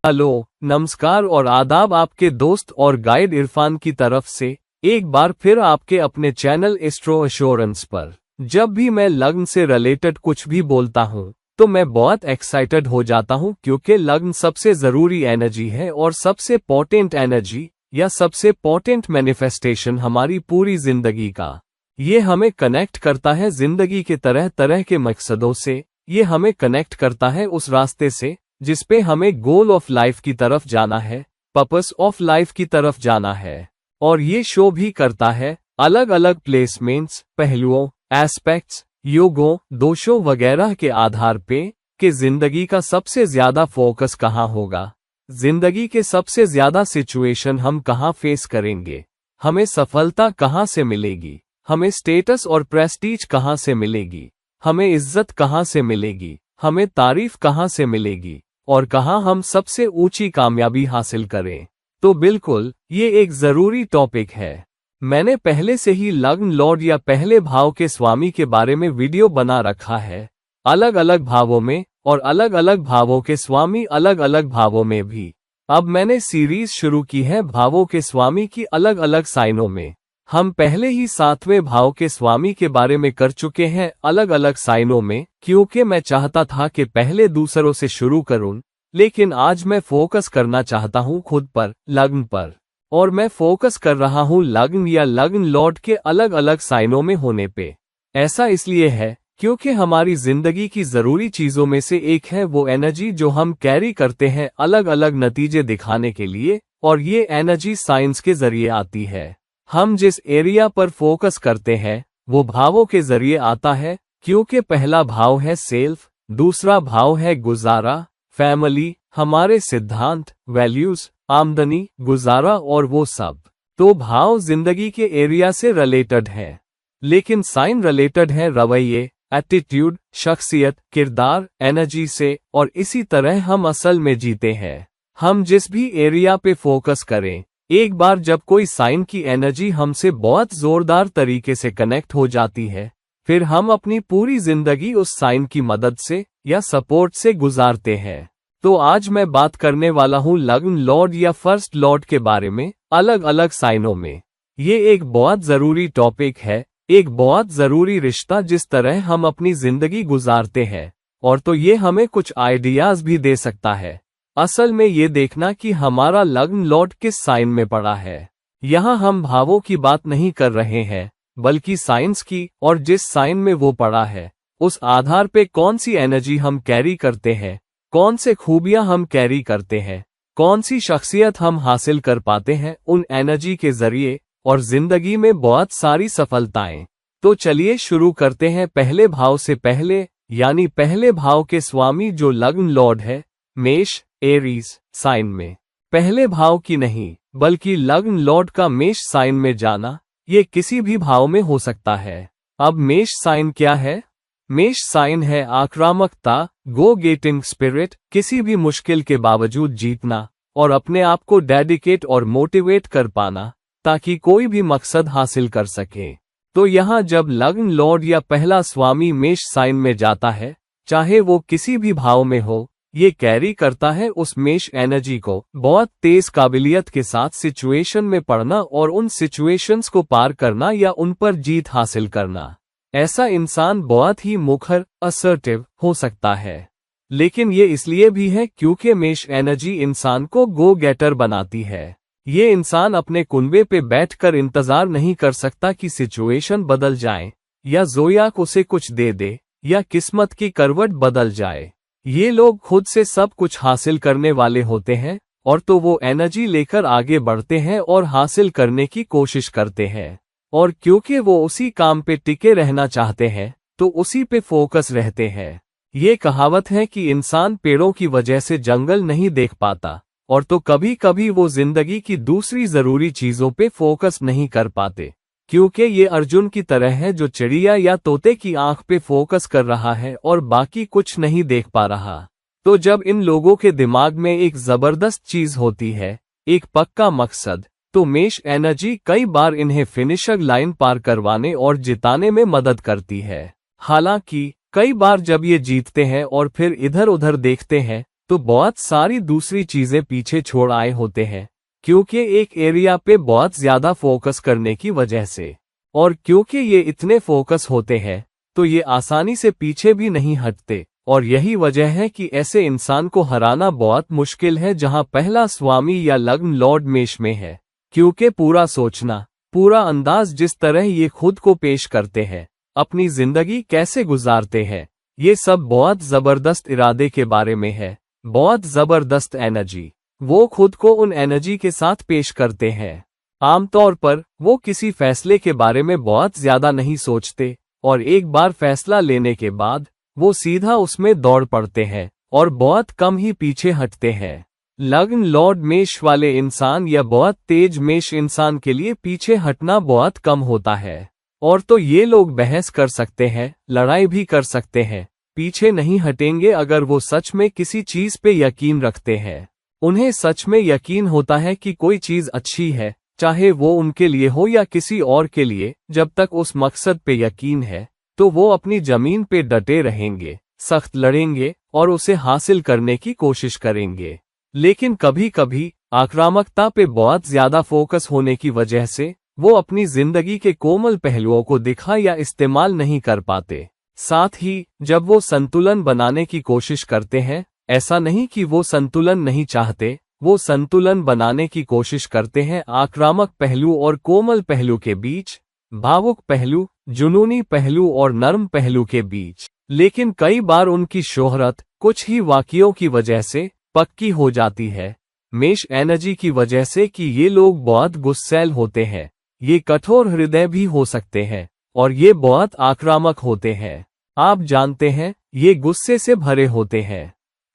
Hello, नमस्कार और आदाब। आपके दोस्त और गाइड इरफान की तरफ से एक बार फिर आपके अपने चैनल एस्ट्रो एश्योरेंस पर। जब भी मैं लग्न से रिलेटेड कुछ भी बोलता हूँ तो मैं बहुत एक्साइटेड हो जाता हूँ, क्योंकि लग्न सबसे जरूरी एनर्जी है और सबसे पोटेंट एनर्जी या सबसे पोटेंट मैनिफेस्टेशन हमारी पूरी जिंदगी का। ये हमें कनेक्ट करता है जिंदगी के तरह तरह के मकसदों से। ये हमें कनेक्ट करता है उस रास्ते से जिसपे हमें गोल ऑफ लाइफ की तरफ जाना है, पर्पस ऑफ लाइफ की तरफ जाना है। और ये शो भी करता है अलग अलग प्लेसमेंट्स, पहलुओं, एस्पेक्ट्स, योगों, दोषों वगैरह के आधार पे कि जिंदगी का सबसे ज्यादा फोकस कहाँ होगा, जिंदगी के सबसे ज्यादा सिचुएशन हम कहाँ फेस करेंगे, हमें सफलता कहाँ से मिलेगी, हमें स्टेटस और प्रेस्टीज कहाँ से मिलेगी, हमें इज्जत कहाँ से मिलेगी, हमें तारीफ कहाँ से मिलेगी और कहाँ हम सबसे ऊंची कामयाबी हासिल करें। तो बिल्कुल ये एक जरूरी टॉपिक है। मैंने पहले से ही लग्न लॉर्ड या पहले भाव के स्वामी के बारे में वीडियो बना रखा है, अलग अलग भावों में और अलग अलग भावों के स्वामी अलग अलग भावों में भी। अब मैंने सीरीज शुरू की है भावों के स्वामी की अलग अलग साइनों में। हम पहले ही 7वें भाव के स्वामी के बारे में कर चुके हैं अलग अलग साइनों में, क्योंकि मैं चाहता था कि पहले दूसरों से शुरू करूं, लेकिन आज मैं फोकस करना चाहता हूं खुद पर, लग्न पर। और मैं फोकस कर रहा हूं लग्न या लग्न लॉर्ड के अलग अलग साइनों में होने पे। ऐसा इसलिए है क्योंकि हमारी जिंदगी की जरूरी चीजों में से एक है वो एनर्जी जो हम कैरी करते हैं अलग अलग नतीजे दिखाने के लिए, और ये एनर्जी साइंस के जरिए आती है। हम जिस एरिया पर फोकस करते हैं वो भावों के जरिए आता है, क्योंकि पहला भाव है सेल्फ, दूसरा भाव है गुजारा, फैमिली, हमारे सिद्धांत, वैल्यूज, आमदनी, गुजारा और वो सब। तो भाव जिंदगी के एरिया से रिलेटेड है, लेकिन साइन रिलेटेड है रवैये, एटीट्यूड, शख्सियत, किरदार, एनर्जी से। और इसी तरह हम असल में जीते हैं। हम जिस भी एरिया पे फोकस करें, एक बार जब कोई साइन की एनर्जी हमसे बहुत जोरदार तरीके से कनेक्ट हो जाती है, फिर हम अपनी पूरी जिंदगी उस साइन की मदद से या सपोर्ट से गुजारते हैं। तो आज मैं बात करने वाला हूँ लग्न लॉर्ड या फर्स्ट लॉर्ड के बारे में अलग अलग साइनों में। ये एक बहुत जरूरी टॉपिक है, एक बहुत जरूरी रिश्ता जिस तरह हम अपनी जिंदगी गुजारते हैं, और तो ये हमें कुछ आइडियाज भी दे सकता है। असल में ये देखना कि हमारा लग्न लॉर्ड किस साइन में पड़ा है। यहाँ हम भावों की बात नहीं कर रहे हैं, बल्कि साइंस की, और जिस साइन में वो पड़ा है उस आधार पे कौन सी एनर्जी हम कैरी करते हैं, कौन से खूबियां हम कैरी करते हैं, कौन सी शख्सियत हम हासिल कर पाते हैं उन एनर्जी के जरिए, और जिंदगी में बहुत सारी सफलताएं। तो चलिए शुरू करते हैं पहले भाव से पहले, यानी पहले भाव के स्वामी जो लग्न लॉर्ड है, मेष, एरीज साइन में। पहले भाव की नहीं बल्कि लग्न लॉर्ड का मेष साइन में जाना, ये किसी भी भाव में हो सकता है। अब मेष साइन क्या है? मेष साइन है आक्रामकता, गो गेटिंग स्पिरिट, किसी भी मुश्किल के बावजूद जीतना और अपने आप को डेडिकेट और मोटिवेट कर पाना ताकि कोई भी मकसद हासिल कर सके। तो यहाँ जब लग्न लॉर्ड या पहला स्वामी मेष साइन में जाता है, चाहे वो किसी भी भाव में हो, ये कैरी करता है उस मेष एनर्जी को बहुत तेज काबिलियत के साथ सिचुएशन में पड़ना और उन सिचुएशंस को पार करना या उन पर जीत हासिल करना। ऐसा इंसान बहुत ही मुखर, असर्टिव हो सकता है, लेकिन ये इसलिए भी है क्योंकि मेष एनर्जी इंसान को गो गेटर बनाती है। ये इंसान अपने कुनबे पे बैठकर इंतजार नहीं कर सकता कि सिचुएशन बदल जाए या ज़ोयाक उसे कुछ दे दे या किस्मत की करवट बदल जाए। ये लोग खुद से सब कुछ हासिल करने वाले होते हैं, और तो वो एनर्जी लेकर आगे बढ़ते हैं और हासिल करने की कोशिश करते हैं। और क्योंकि वो उसी काम पे टिके रहना चाहते हैं तो उसी पे फोकस रहते हैं। ये कहावत है कि इंसान पेड़ों की वजह से जंगल नहीं देख पाता, और तो कभी कभी वो जिंदगी की दूसरी जरूरी चीजों पे फोकस नहीं कर पाते, क्योंकि ये अर्जुन की तरह है जो चिड़िया या तोते की आंख पे फोकस कर रहा है और बाकी कुछ नहीं देख पा रहा। तो जब इन लोगों के दिमाग में एक जबरदस्त चीज होती है, एक पक्का मकसद, तो मेष एनर्जी कई बार इन्हें फिनिशर लाइन पार करवाने और जिताने में मदद करती है। हालांकि कई बार जब ये जीतते हैं और फिर इधर उधर देखते हैं तो बहुत सारी दूसरी चीजें पीछे छोड़ आए होते हैं, क्योंकि एक एरिया पे बहुत ज्यादा फोकस करने की वजह से। और क्योंकि ये इतने फोकस होते हैं तो ये आसानी से पीछे भी नहीं हटते। और यही वजह है कि ऐसे इंसान को हराना बहुत मुश्किल है जहां पहला स्वामी या लग्न लॉर्ड मेष में है, क्योंकि पूरा सोचना, पूरा अंदाज जिस तरह ये खुद को पेश करते हैं, अपनी जिंदगी कैसे गुजारते हैं, ये सब बहुत जबरदस्त इरादे के बारे में है, बहुत जबरदस्त एनर्जी वो खुद को उन एनर्जी के साथ पेश करते हैं। आमतौर पर वो किसी फैसले के बारे में बहुत ज्यादा नहीं सोचते और एक बार फैसला लेने के बाद वो सीधा उसमें दौड़ पड़ते हैं और बहुत कम ही पीछे हटते हैं। लग्न लॉर्ड मेष वाले इंसान या बहुत तेज मेष इंसान के लिए पीछे हटना बहुत कम होता है। और तो ये लोग बहस कर सकते हैं, लड़ाई भी कर सकते हैं, पीछे नहीं हटेंगे अगर वो सच में किसी चीज पे यकीन रखते हैं। उन्हें सच में यकीन होता है कि कोई चीज अच्छी है, चाहे वो उनके लिए हो या किसी और के लिए। जब तक उस मकसद पे यकीन है तो वो अपनी जमीन पे डटे रहेंगे, सख्त लड़ेंगे और उसे हासिल करने की कोशिश करेंगे। लेकिन कभी कभी आक्रामकता पे बहुत ज्यादा फोकस होने की वजह से वो अपनी जिंदगी के कोमल पहलुओं को दिखा या इस्तेमाल नहीं कर पाते। साथ ही जब वो संतुलन बनाने की कोशिश करते हैं, ऐसा नहीं कि वो संतुलन नहीं चाहते, वो संतुलन बनाने की कोशिश करते हैं आक्रामक पहलू और कोमल पहलू के बीच, भावुक पहलू, जुनूनी पहलू और नर्म पहलू के बीच। लेकिन कई बार उनकी शोहरत कुछ ही वाकयों की वजह से पक्की हो जाती है, मेष एनर्जी की वजह से, कि ये लोग बहुत गुस्सैल होते हैं, ये कठोर हृदय भी हो सकते हैं और ये बहुत आक्रामक होते हैं। आप जानते हैं, ये गुस्से से भरे होते हैं।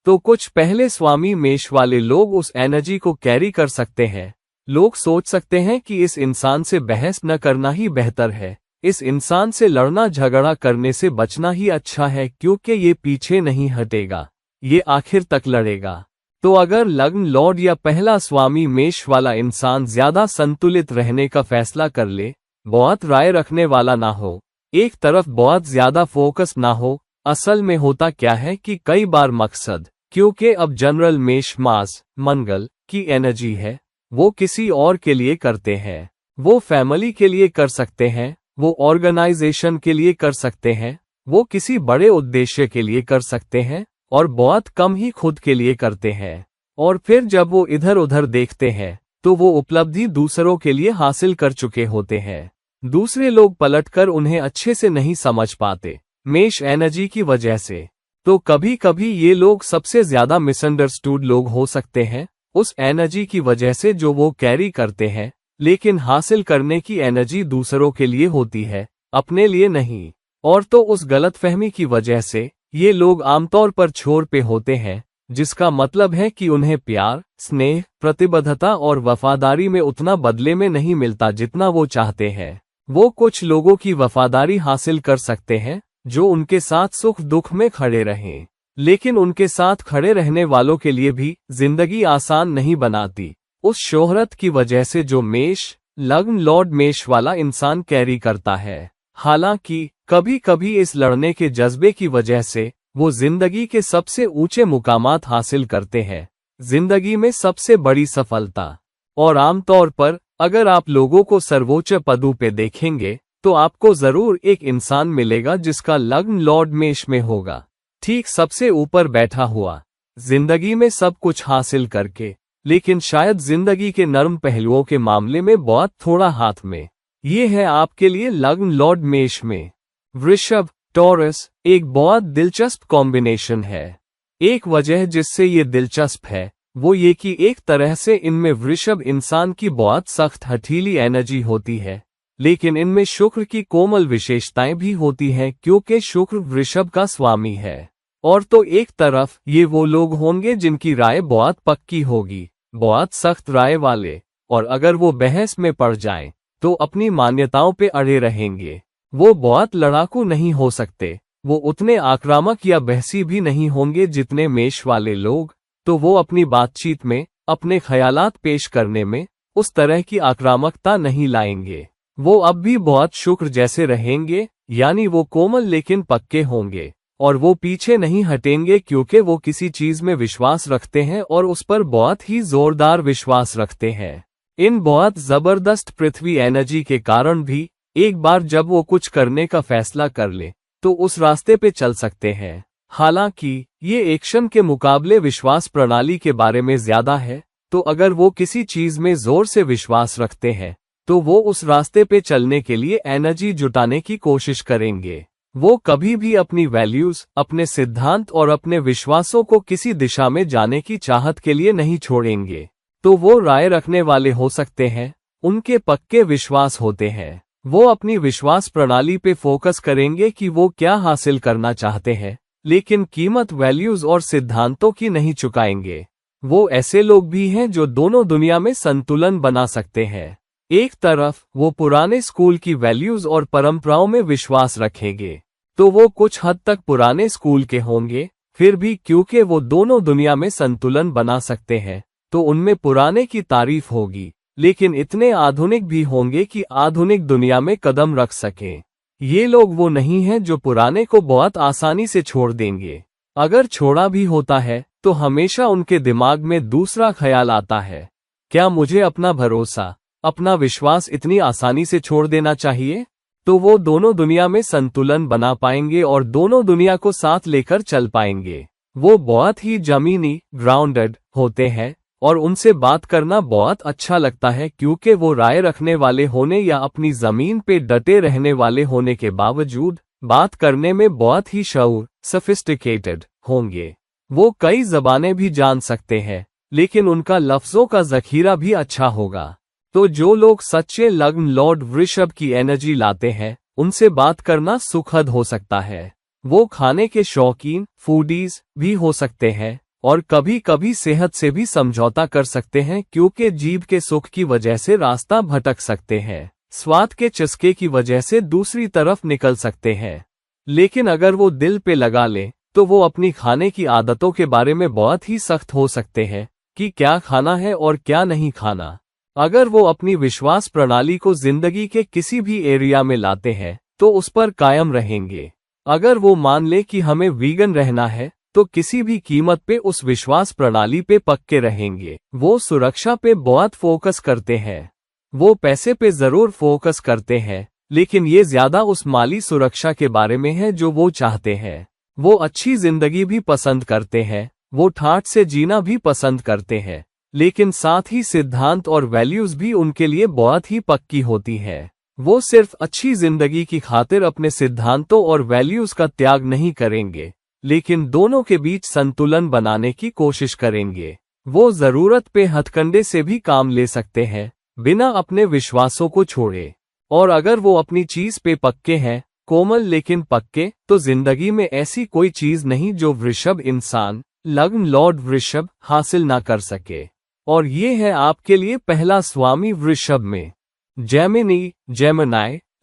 तो कुछ पहले स्वामी मेष वाले लोग उस एनर्जी को कैरी कर सकते हैं। लोग सोच सकते हैं कि इस इंसान से बहस न करना ही बेहतर है, इस इंसान से लड़ना झगड़ा करने से बचना ही अच्छा है, क्योंकि ये पीछे नहीं हटेगा, ये आखिर तक लड़ेगा। तो अगर लग्न लॉर्ड या पहला स्वामी मेष वाला इंसान ज्यादा संतुलित रहने का फैसला कर ले, बहुत राय रखने वाला ना हो, एक तरफ बहुत ज्यादा फोकस ना हो, असल में होता क्या है कि कई बार मकसद, क्योंकि अब जनरल मेष मास मंगल की एनर्जी है, वो किसी और के लिए करते हैं। वो फैमिली के लिए कर सकते हैं, वो ऑर्गेनाइजेशन के लिए कर सकते हैं, वो किसी बड़े उद्देश्य के लिए कर सकते हैं और बहुत कम ही खुद के लिए करते हैं। और फिर जब वो इधर उधर देखते हैं तो वो उपलब्धि दूसरों के लिए हासिल कर चुके होते हैं। दूसरे लोग पलटकर उन्हें अच्छे से नहीं समझ पाते, मेष एनर्जी की वजह से। तो कभी कभी ये लोग सबसे ज्यादा मिसअंडरस्टूड लोग हो सकते हैं, उस एनर्जी की वजह से जो वो कैरी करते हैं, लेकिन हासिल करने की एनर्जी दूसरों के लिए होती है, अपने लिए नहीं। और तो उस गलतफहमी की वजह से ये लोग आमतौर पर छोर पे होते हैं, जिसका मतलब है कि उन्हें प्यार, स्नेह, प्रतिबद्धता और वफादारी में उतना बदले में नहीं मिलता जितना वो चाहते हैं। वो कुछ लोगों की वफादारी हासिल कर सकते हैं जो उनके साथ सुख दुख में खड़े रहें, लेकिन उनके साथ खड़े रहने वालों के लिए भी जिंदगी आसान नहीं बनाती, उस शोहरत की वजह से जो मेष लग्न लॉर्ड मेष वाला इंसान कैरी करता है। हालांकि कभी कभी इस लड़ने के जज्बे की वजह से वो जिंदगी के सबसे ऊंचे मुकामात हासिल करते हैं, जिंदगी में सबसे बड़ी सफलता। और आमतौर पर अगर आप लोगों को सर्वोच्च पदों पे देखेंगे तो आपको जरूर एक इंसान मिलेगा जिसका लग्न लॉर्ड मेष में होगा, ठीक सबसे ऊपर बैठा हुआ, जिंदगी में सब कुछ हासिल करके, लेकिन शायद जिंदगी के नर्म पहलुओं के मामले में बहुत थोड़ा हाथ में। ये है आपके लिए लग्न लॉर्ड मेष में। वृषभ टॉरस एक बहुत दिलचस्प कॉम्बिनेशन है। एक वजह जिससे ये दिलचस्प है वो ये कि एक तरह से इनमें वृषभ इंसान की बहुत सख्त हठीली एनर्जी होती है, लेकिन इनमें शुक्र की कोमल विशेषताएं भी होती हैं, क्योंकि शुक्र वृषभ का स्वामी है। और तो एक तरफ ये वो लोग होंगे जिनकी राय बहुत पक्की होगी, बहुत सख्त राय वाले, और अगर वो बहस में पड़ जाएं तो अपनी मान्यताओं पे अड़े रहेंगे। वो बहुत लड़ाकू नहीं हो सकते, वो उतने आक्रामक या बहसी भी नहीं होंगे जितने मेष वाले लोग, तो वो अपनी बातचीत में, अपने ख्यालात पेश करने में उस तरह की आक्रामकता नहीं लाएंगे। वो अब भी बहुत शुक्र जैसे रहेंगे, यानी वो कोमल लेकिन पक्के होंगे, और वो पीछे नहीं हटेंगे क्योंकि वो किसी चीज में विश्वास रखते हैं और उस पर बहुत ही जोरदार विश्वास रखते हैं। इन बहुत जबरदस्त पृथ्वी एनर्जी के कारण भी एक बार जब वो कुछ करने का फैसला कर ले तो उस रास्ते पे चल सकते हैं। हालांकि ये एक्शन के मुकाबले विश्वास प्रणाली के बारे में ज्यादा है, तो अगर वो किसी चीज में जोर से विश्वास रखते हैं तो वो उस रास्ते पे चलने के लिए एनर्जी जुटाने की कोशिश करेंगे। वो कभी भी अपनी वैल्यूज, अपने सिद्धांत और अपने विश्वासों को किसी दिशा में जाने की चाहत के लिए नहीं छोड़ेंगे। तो वो राय रखने वाले हो सकते हैं, उनके पक्के विश्वास होते हैं। वो अपनी विश्वास प्रणाली पे फोकस करेंगे कि वो क्या हासिल करना चाहते हैं, लेकिन कीमत वैल्यूज और सिद्धांतों की नहीं चुकाएंगे। वो ऐसे लोग भी हैं जो दोनों दुनिया में संतुलन बना सकते हैं। एक तरफ वो पुराने स्कूल की वैल्यूज और परंपराओं में विश्वास रखेंगे, तो वो कुछ हद तक पुराने स्कूल के होंगे। फिर भी क्योंकि वो दोनों दुनिया में संतुलन बना सकते हैं, तो उनमें पुराने की तारीफ होगी, लेकिन इतने आधुनिक भी होंगे कि आधुनिक दुनिया में कदम रख सकें। ये लोग वो नहीं हैं जो पुराने को बहुत आसानी से छोड़ देंगे। अगर छोड़ा भी होता है तो हमेशा उनके दिमाग में दूसरा ख्याल आता है, क्या मुझे अपना भरोसा, अपना विश्वास इतनी आसानी से छोड़ देना चाहिए? तो वो दोनों दुनिया में संतुलन बना पाएंगे और दोनों दुनिया को साथ लेकर चल पाएंगे। वो बहुत ही जमीनी, ग्राउंडेड होते हैं और उनसे बात करना बहुत अच्छा लगता है क्योंकि वो राय रखने वाले होने या अपनी जमीन पे डटे रहने वाले होने के बावजूद बात करने में बहुत ही शऊर, सोफिस्टिकेटेड होंगे। वो कई ज़बानें भी जान सकते हैं, लेकिन उनका लफ्ज़ों का ज़खीरा भी अच्छा होगा। तो जो लोग सच्चे लग्न लॉर्ड वृषभ की एनर्जी लाते हैं, उनसे बात करना सुखद हो सकता है। वो खाने के शौकीन, फूडीज भी हो सकते हैं और कभी कभी सेहत से भी समझौता कर सकते हैं क्योंकि जीभ के सुख की वजह से रास्ता भटक सकते हैं, स्वाद के चस्के की वजह से दूसरी तरफ निकल सकते हैं। लेकिन अगर वो दिल पे लगा ले तो वो अपनी खाने की आदतों के बारे में बहुत ही सख्त हो सकते हैं कि क्या खाना है और क्या नहीं खाना। अगर वो अपनी विश्वास प्रणाली को जिंदगी के किसी भी एरिया में लाते हैं तो उस पर कायम रहेंगे। अगर वो मान ले कि हमें वीगन रहना है तो किसी भी कीमत पे उस विश्वास प्रणाली पे पक्के रहेंगे। वो सुरक्षा पे बहुत फोकस करते हैं। वो पैसे पे जरूर फोकस करते हैं, लेकिन ये ज्यादा उस माली सुरक्षा के बारे में है जो वो चाहते हैं। वो अच्छी जिंदगी भी पसंद करते हैं, वो ठाठ से जीना भी पसंद करते हैं, लेकिन साथ ही सिद्धांत और वैल्यूज भी उनके लिए बहुत ही पक्की होती है। वो सिर्फ अच्छी जिंदगी की खातिर अपने सिद्धांतों और वैल्यूज का त्याग नहीं करेंगे, लेकिन दोनों के बीच संतुलन बनाने की कोशिश करेंगे। वो जरूरत पे हथकंडे से भी काम ले सकते हैं, बिना अपने विश्वासों को छोड़े। और अगर वो अपनी चीज पे पक्के हैं, कोमल लेकिन पक्के, तो जिंदगी में ऐसी कोई चीज नहीं जो वृषभ इंसान, लग्न लॉर्ड वृषभ, हासिल ना कर सके। और ये है आपके लिए पहला स्वामी वृषभ में। जेमिनी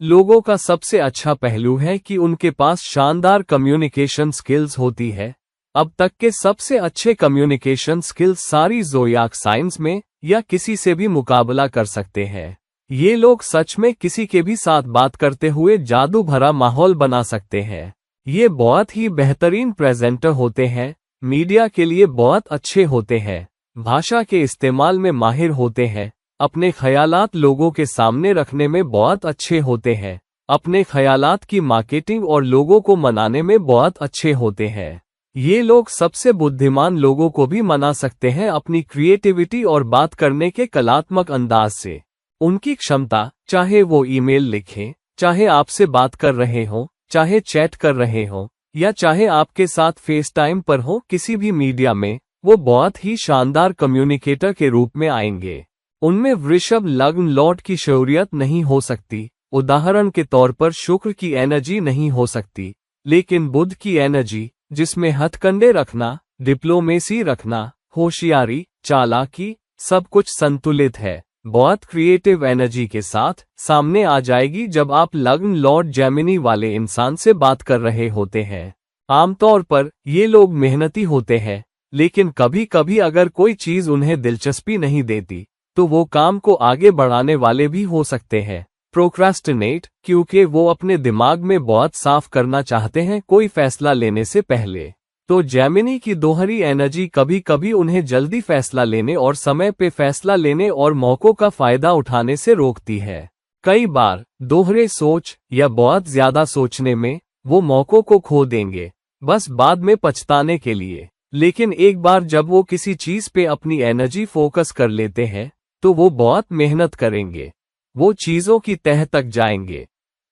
लोगों का सबसे अच्छा पहलू है कि उनके पास शानदार कम्युनिकेशन स्किल्स होती है। अब तक के सबसे अच्छे कम्युनिकेशन स्किल्स सारी ज़ोडिएक साइंस में या किसी से भी मुकाबला कर सकते हैं। ये लोग सच में किसी के भी साथ बात करते हुए जादू भरा माहौल बना सकते हैं। ये बहुत ही बेहतरीन प्रेजेंटर होते हैं, मीडिया के लिए बहुत अच्छे होते हैं, भाषा के इस्तेमाल में माहिर होते हैं, अपने ख्यालात लोगों के सामने रखने में बहुत अच्छे होते हैं, अपने ख्यालात की मार्केटिंग और लोगों को मनाने में बहुत अच्छे होते हैं। ये लोग सबसे बुद्धिमान लोगों को भी मना सकते हैं अपनी क्रिएटिविटी और बात करने के कलात्मक अंदाज से। उनकी क्षमता, चाहे वो ईमेल लिखें, चाहे आपसे बात कर रहे हों, चाहे चैट कर रहे हों, या चाहे आपके साथ फेस टाइम पर हो, किसी भी मीडिया में वो बहुत ही शानदार कम्युनिकेटर के रूप में आएंगे। उनमें वृषभ लग्न लॉर्ड की शौर्यत नहीं हो सकती, उदाहरण के तौर पर शुक्र की एनर्जी नहीं हो सकती, लेकिन बुध की एनर्जी, जिसमें हथकंडे रखना, डिप्लोमेसी रखना, होशियारी, चालाकी, सब कुछ संतुलित है, बहुत क्रिएटिव एनर्जी के साथ सामने आ जाएगी जब आप लग्न लॉर्ड जेमिनी वाले इंसान से बात कर रहे होते हैं। आमतौर पर ये लोग मेहनती होते हैं, लेकिन कभी कभी अगर कोई चीज उन्हें दिलचस्पी नहीं देती तो वो काम को आगे बढ़ाने वाले भी हो सकते हैं। प्रोक्रास्टिनेट, क्योंकि वो अपने दिमाग में बहुत साफ करना चाहते हैं कोई फैसला लेने से पहले। तो जेमिनी की दोहरी एनर्जी कभी कभी उन्हें जल्दी फैसला लेने और समय पे फैसला लेने और मौकों का फायदा उठाने से रोकती है। कई बार दोहरे सोच या बहुत ज्यादा सोचने में वो मौकों को खो देंगे, बस बाद में पछताने के लिए। लेकिन एक बार जब वो किसी चीज पे अपनी एनर्जी फोकस कर लेते हैं तो वो बहुत मेहनत करेंगे, वो चीजों की तह तक जाएंगे,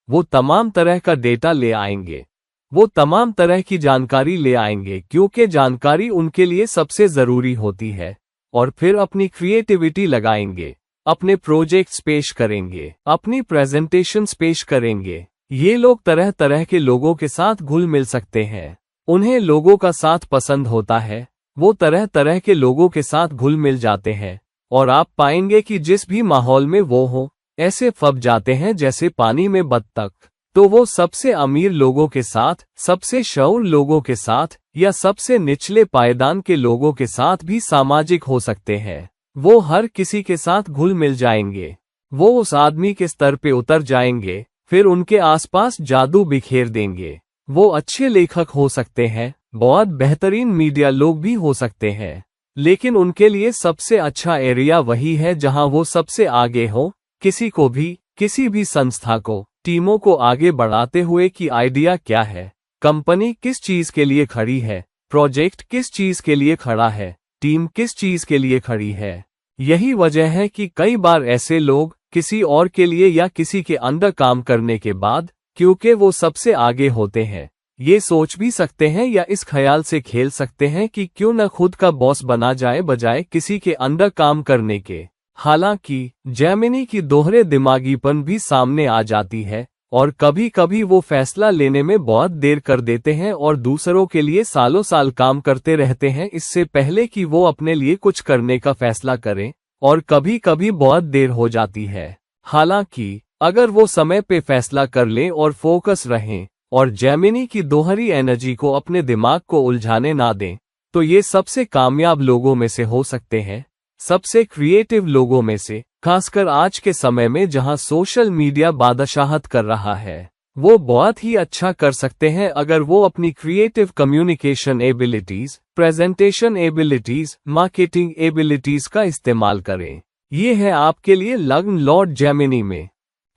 वो तमाम तरह का डेटा ले आएंगे, वो तमाम तरह की जानकारी ले आएंगे क्योंकि जानकारी उनके लिए सबसे जरूरी होती है। और फिर अपनी क्रिएटिविटी लगाएंगे, अपने प्रोजेक्ट्स पेश करेंगे, अपनी प्रेजेंटेशंस पेश करेंगे। ये लोग तरह तरह के लोगों के साथ घुल मिल सकते हैं, उन्हें लोगों का साथ पसंद होता है, वो तरह तरह के लोगों के साथ घुल मिल जाते हैं और आप पाएंगे कि जिस भी माहौल में वो हो ऐसे फब जाते हैं जैसे पानी में बत्तख। तो वो सबसे अमीर लोगों के साथ, सबसे शऊर लोगों के साथ या सबसे निचले पायदान के लोगों के साथ भी सामाजिक हो सकते हैं। वो हर किसी के साथ घुल मिल जाएंगे, वो उस आदमी के स्तर पे उतर जाएंगे, फिर उनके आसपास जादू बिखेर देंगे। वो अच्छे लेखक हो सकते हैं, बहुत बेहतरीन मीडिया लोग भी हो सकते हैं, लेकिन उनके लिए सबसे अच्छा एरिया वही है जहां वो सबसे आगे हो। किसी भी संस्था को, टीमों को आगे बढ़ाते हुए कि आइडिया क्या है, कंपनी किस चीज के लिए खड़ी है, प्रोजेक्ट किस चीज के लिए खड़ा है, टीम किस चीज के लिए खड़ी है। यही वजह है कि कई बार ऐसे लोग किसी और के लिए या किसी के अंडर काम करने के बाद, क्योंकि वो सबसे आगे होते हैं, ये सोच भी सकते हैं या इस ख्याल से खेल सकते हैं कि क्यों न खुद का बॉस बना जाए बजाय किसी के अंडर काम करने के। हालांकि जेमिनी की दोहरे दिमागीपन भी सामने आ जाती है और कभी कभी वो फैसला लेने में बहुत देर कर देते हैं और दूसरों के लिए सालों साल काम करते रहते हैं इससे पहले कि वो अपने लिए कुछ करने का फैसला करें, और कभी कभी बहुत देर हो जाती है। हालांकि अगर वो समय पे फैसला कर लें और फोकस रहें और जेमिनी की दोहरी एनर्जी को अपने दिमाग को उलझाने ना दें, तो ये सबसे कामयाब लोगों में से हो सकते हैं, सबसे क्रिएटिव लोगों में से, खासकर आज के समय में जहां सोशल मीडिया बादशाहत कर रहा है। वो बहुत ही अच्छा कर सकते हैं अगर वो अपनी creative communication abilities, presentation abilities, marketing abilities का इस्तेमाल करें। ये है आपके लिए लग्न लॉर्ड जेमिनी में।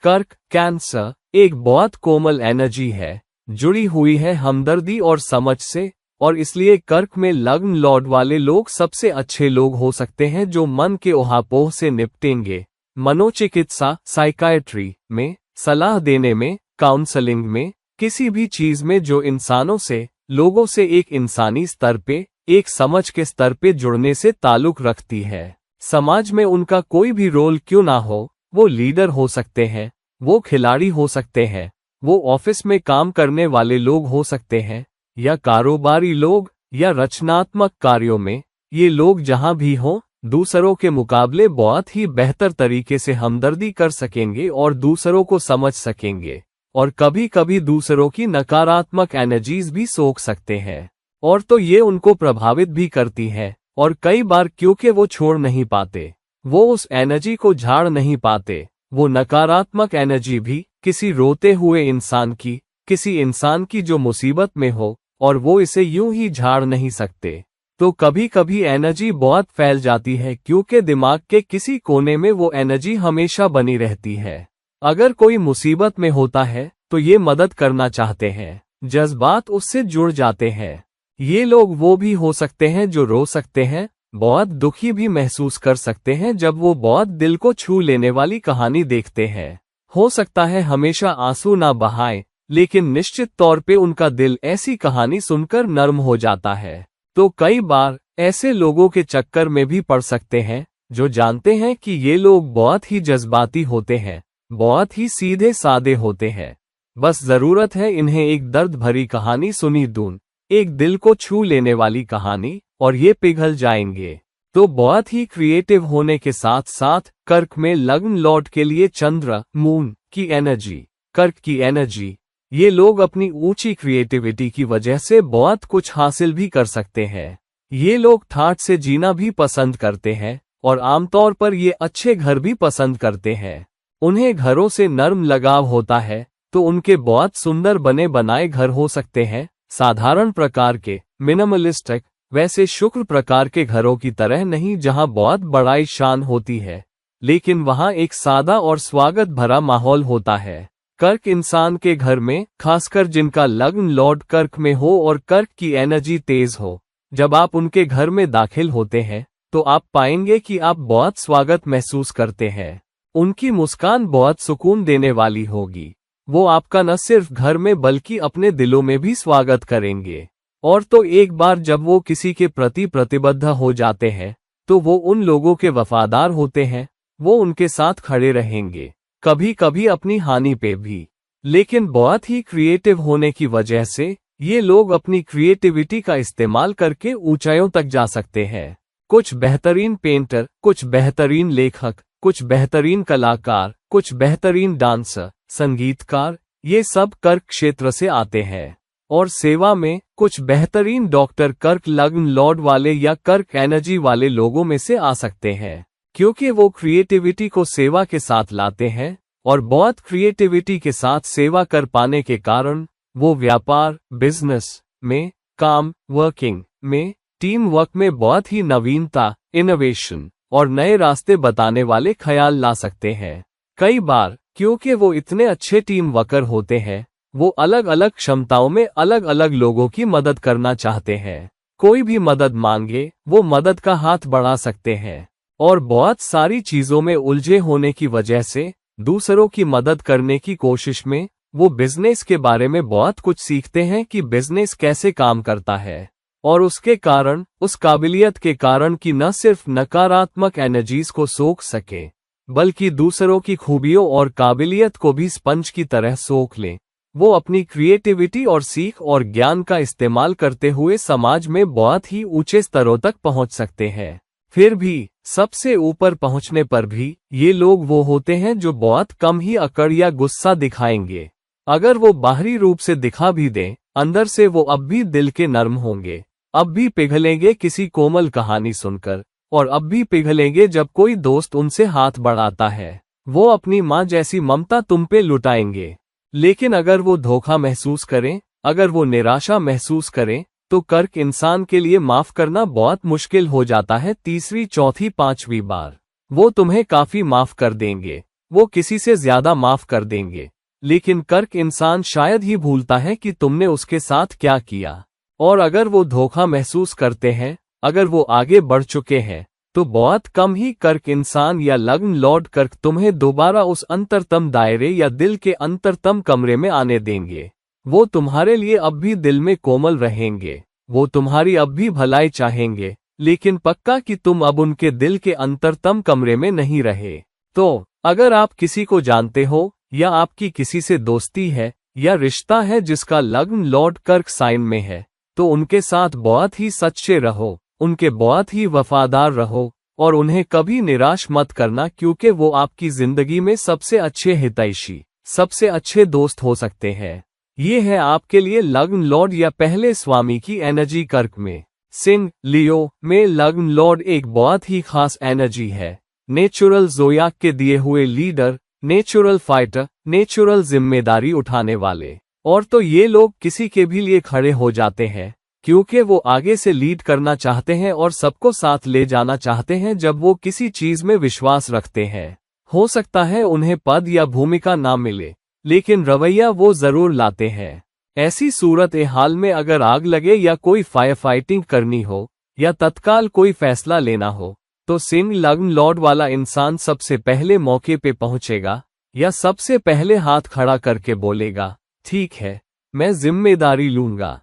कर्क, कैंसर, एक बहुत कोमल एनर्जी है, जुड़ी हुई है हमदर्दी और समझ से, और इसलिए कर्क में लग्न लॉर्ड वाले लोग सबसे अच्छे लोग हो सकते हैं जो मन के ओहापोह से निपटेंगे। मनोचिकित्सा, साइकाइट्री में, सलाह देने में, काउंसलिंग में, किसी भी चीज में जो इंसानों से, लोगों से एक इंसानी स्तर पे, एक समझ के स्तर पे जुड़ने से ताल्लुक रखती है। समाज में उनका कोई भी रोल क्यों ना हो, वो लीडर हो सकते हैं, वो खिलाड़ी हो सकते हैं, वो ऑफिस में काम करने वाले लोग हो सकते हैं, या कारोबारी लोग, या रचनात्मक कार्यों में, ये लोग जहां भी हों, दूसरों के मुकाबले बहुत ही बेहतर तरीके से हमदर्दी कर सकेंगे और दूसरों को समझ सकेंगे, और कभी कभी दूसरों की नकारात्मक एनर्जीज भी सोख सकते हैं, और तो ये उनको प्रभावित भी करती है, और कई बार क्योंकि वो छोड़ नहीं पाते, वो उस एनर्जी को झाड़ नहीं पाते, वो नकारात्मक एनर्जी भी किसी रोते हुए इंसान की, किसी इंसान की जो मुसीबत में हो, और वो इसे यूं ही झाड़ नहीं सकते। तो कभी कभी एनर्जी बहुत फैल जाती है क्योंकि दिमाग के किसी कोने में वो एनर्जी हमेशा बनी रहती है। अगर कोई मुसीबत में होता है तो ये मदद करना चाहते हैं, जज्बात उससे जुड़ जाते हैं। ये लोग वो भी हो सकते हैं जो रो सकते हैं, बहुत दुखी भी महसूस कर सकते हैं जब वो बहुत दिल को छू लेने वाली कहानी देखते हैं। हो सकता है हमेशा आंसू ना बहाएं, लेकिन निश्चित तौर पे उनका दिल ऐसी कहानी सुनकर नर्म हो जाता है। तो कई बार ऐसे लोगों के चक्कर में भी पड़ सकते हैं जो जानते हैं कि ये लोग बहुत ही जज्बाती होते हैं, बहुत ही सीधे सादे होते हैं, बस जरूरत है इन्हें एक दर्द भरी कहानी सुनी दूं, एक दिल को छू लेने वाली कहानी, और ये पिघल जाएंगे। तो बहुत ही क्रिएटिव होने के साथ साथ कर्क में लग्न लॉर्ड के लिए चंद्र, मून की एनर्जी, कर्क की एनर्जी, ये लोग अपनी ऊंची क्रिएटिविटी की वजह से बहुत कुछ हासिल भी कर सकते हैं। ये लोग ठाठ से जीना भी पसंद करते हैं और आमतौर पर ये अच्छे घर भी पसंद करते हैं। उन्हें घरों से नर्म लगाव होता है, तो उनके बहुत सुंदर बने बनाए घर हो सकते हैं, साधारण प्रकार के, मिनिमलिस्टिक, वैसे शुक्र प्रकार के घरों की तरह नहीं जहां बहुत बड़ाई शान होती है, लेकिन वहां एक सादा और स्वागत भरा माहौल होता है। कर्क इंसान के घर में, खासकर जिनका लग्न लॉर्ड कर्क में हो और कर्क की एनर्जी तेज हो, जब आप उनके घर में दाखिल होते हैं तो आप पाएंगे कि आप बहुत स्वागत महसूस करते हैं। उनकी मुस्कान बहुत सुकून देने वाली होगी। वो आपका न सिर्फ घर में बल्कि अपने दिलों में भी स्वागत करेंगे। और तो एक बार जब वो किसी के प्रति प्रतिबद्ध हो जाते हैं तो वो उन लोगों के वफादार होते हैं, वो उनके साथ खड़े रहेंगे, कभी कभी अपनी हानि पे भी। लेकिन बहुत ही क्रिएटिव होने की वजह से ये लोग अपनी क्रिएटिविटी का इस्तेमाल करके ऊंचाइयों तक जा सकते हैं। कुछ बेहतरीन पेंटर, कुछ बेहतरीन लेखक, कुछ बेहतरीन कलाकार, कुछ बेहतरीन डांसर, संगीतकार, ये सब कर्क क्षेत्र से आते हैं। और सेवा में कुछ बेहतरीन डॉक्टर कर्क लग्न लॉर्ड वाले या कर्क एनर्जी वाले लोगों में से आ सकते हैं, क्योंकि वो क्रिएटिविटी को सेवा के साथ लाते हैं और बहुत क्रिएटिविटी के साथ सेवा कर पाने के कारण वो व्यापार, बिजनेस में, काम, वर्किंग में, टीम वर्क में बहुत ही नवीनता, इनोवेशन और नए रास्ते बताने वाले ख्याल ला सकते हैं। कई बार क्योंकि वो इतने अच्छे टीम वर्कर होते हैं, वो अलग अलग क्षमताओं में अलग अलग लोगों की मदद करना चाहते हैं। कोई भी मदद मांगे वो मदद का हाथ बढ़ा सकते हैं। और बहुत सारी चीजों में उलझे होने की वजह से दूसरों की मदद करने की कोशिश में वो बिजनेस के बारे में बहुत कुछ सीखते हैं कि बिजनेस कैसे काम करता है। और उसके कारण, उस काबिलियत के कारण कि न सिर्फ नकारात्मक एनर्जीज को सोख सके, बल्कि दूसरों की खूबियों और काबिलियत को भी स्पंज की तरह सोख लें, वो अपनी क्रिएटिविटी और सीख और ज्ञान का इस्तेमाल करते हुए समाज में बहुत ही ऊंचे स्तरों तक पहुंच सकते हैं। फिर भी सबसे ऊपर पहुंचने पर भी ये लोग वो होते हैं जो बहुत कम ही अकड़ या गुस्सा दिखाएंगे। अगर वो बाहरी रूप से दिखा भी दें, अंदर से वो अब भी दिल के नर्म होंगे, अब भी पिघलेंगे किसी कोमल कहानी सुनकर, और अब भी पिघलेंगे जब कोई दोस्त उनसे हाथ बढ़ाता है। वो अपनी माँ जैसी ममता तुम पे लुटाएंगे। लेकिन अगर वो धोखा महसूस करें, अगर वो निराशा महसूस करें, तो कर्क इंसान के लिए माफ करना बहुत मुश्किल हो जाता है। तीसरी, चौथी, पांचवी बार वो तुम्हें काफी माफ कर देंगे, वो किसी से ज्यादा माफ कर देंगे, लेकिन कर्क इंसान शायद ही भूलता है कि तुमने उसके साथ क्या किया। और अगर वो धोखा महसूस करते हैं, अगर वो आगे बढ़ चुके हैं, तो बहुत कम ही कर्क इंसान या लग्न लॉर्ड कर्क तुम्हें दोबारा उस अंतरतम दायरे या दिल के अंतरतम कमरे में आने देंगे। वो तुम्हारे लिए अब भी दिल में कोमल रहेंगे, वो तुम्हारी अब भी भलाई चाहेंगे, लेकिन पक्का कि तुम अब उनके दिल के अंतरतम कमरे में नहीं रहे। तो अगर आप किसी को जानते हो या आपकी किसी से दोस्ती है या रिश्ता है जिसका लग्न लॉर्ड कर्क साइन में है, तो उनके साथ बहुत ही सच्चे रहो, उनके बहुत ही वफादार रहो और उन्हें कभी निराश मत करना, क्योंकि वो आपकी जिंदगी में सबसे अच्छे हितैषी, सबसे अच्छे दोस्त हो सकते हैं। ये है आपके लिए लग्न लॉर्ड या पहले स्वामी की एनर्जी कर्क में। सिंह, लियो में लग्न लॉर्ड एक बहुत ही खास एनर्जी है। नेचुरल ज़ोयाक के दिए हुए लीडर, नेचुरल फाइटर, नेचुरल जिम्मेदारी उठाने वाले। और तो ये लोग किसी के भी लिए खड़े हो जाते हैं, क्योंकि वो आगे से लीड करना चाहते हैं और सबको साथ ले जाना चाहते हैं जब वो किसी चीज में विश्वास रखते हैं। हो सकता है उन्हें पद या भूमिका ना मिले, लेकिन रवैया वो जरूर लाते हैं। ऐसी सूरत हाल में अगर आग लगे या कोई फायर फाइटिंग करनी हो या तत्काल कोई फैसला लेना हो, तो सिंह लग्न लॉर्ड वाला इंसान सबसे पहले मौके पे पहुंचेगा या सबसे पहले हाथ खड़ा करके बोलेगा, ठीक है, मैं जिम्मेदारी लूंगा।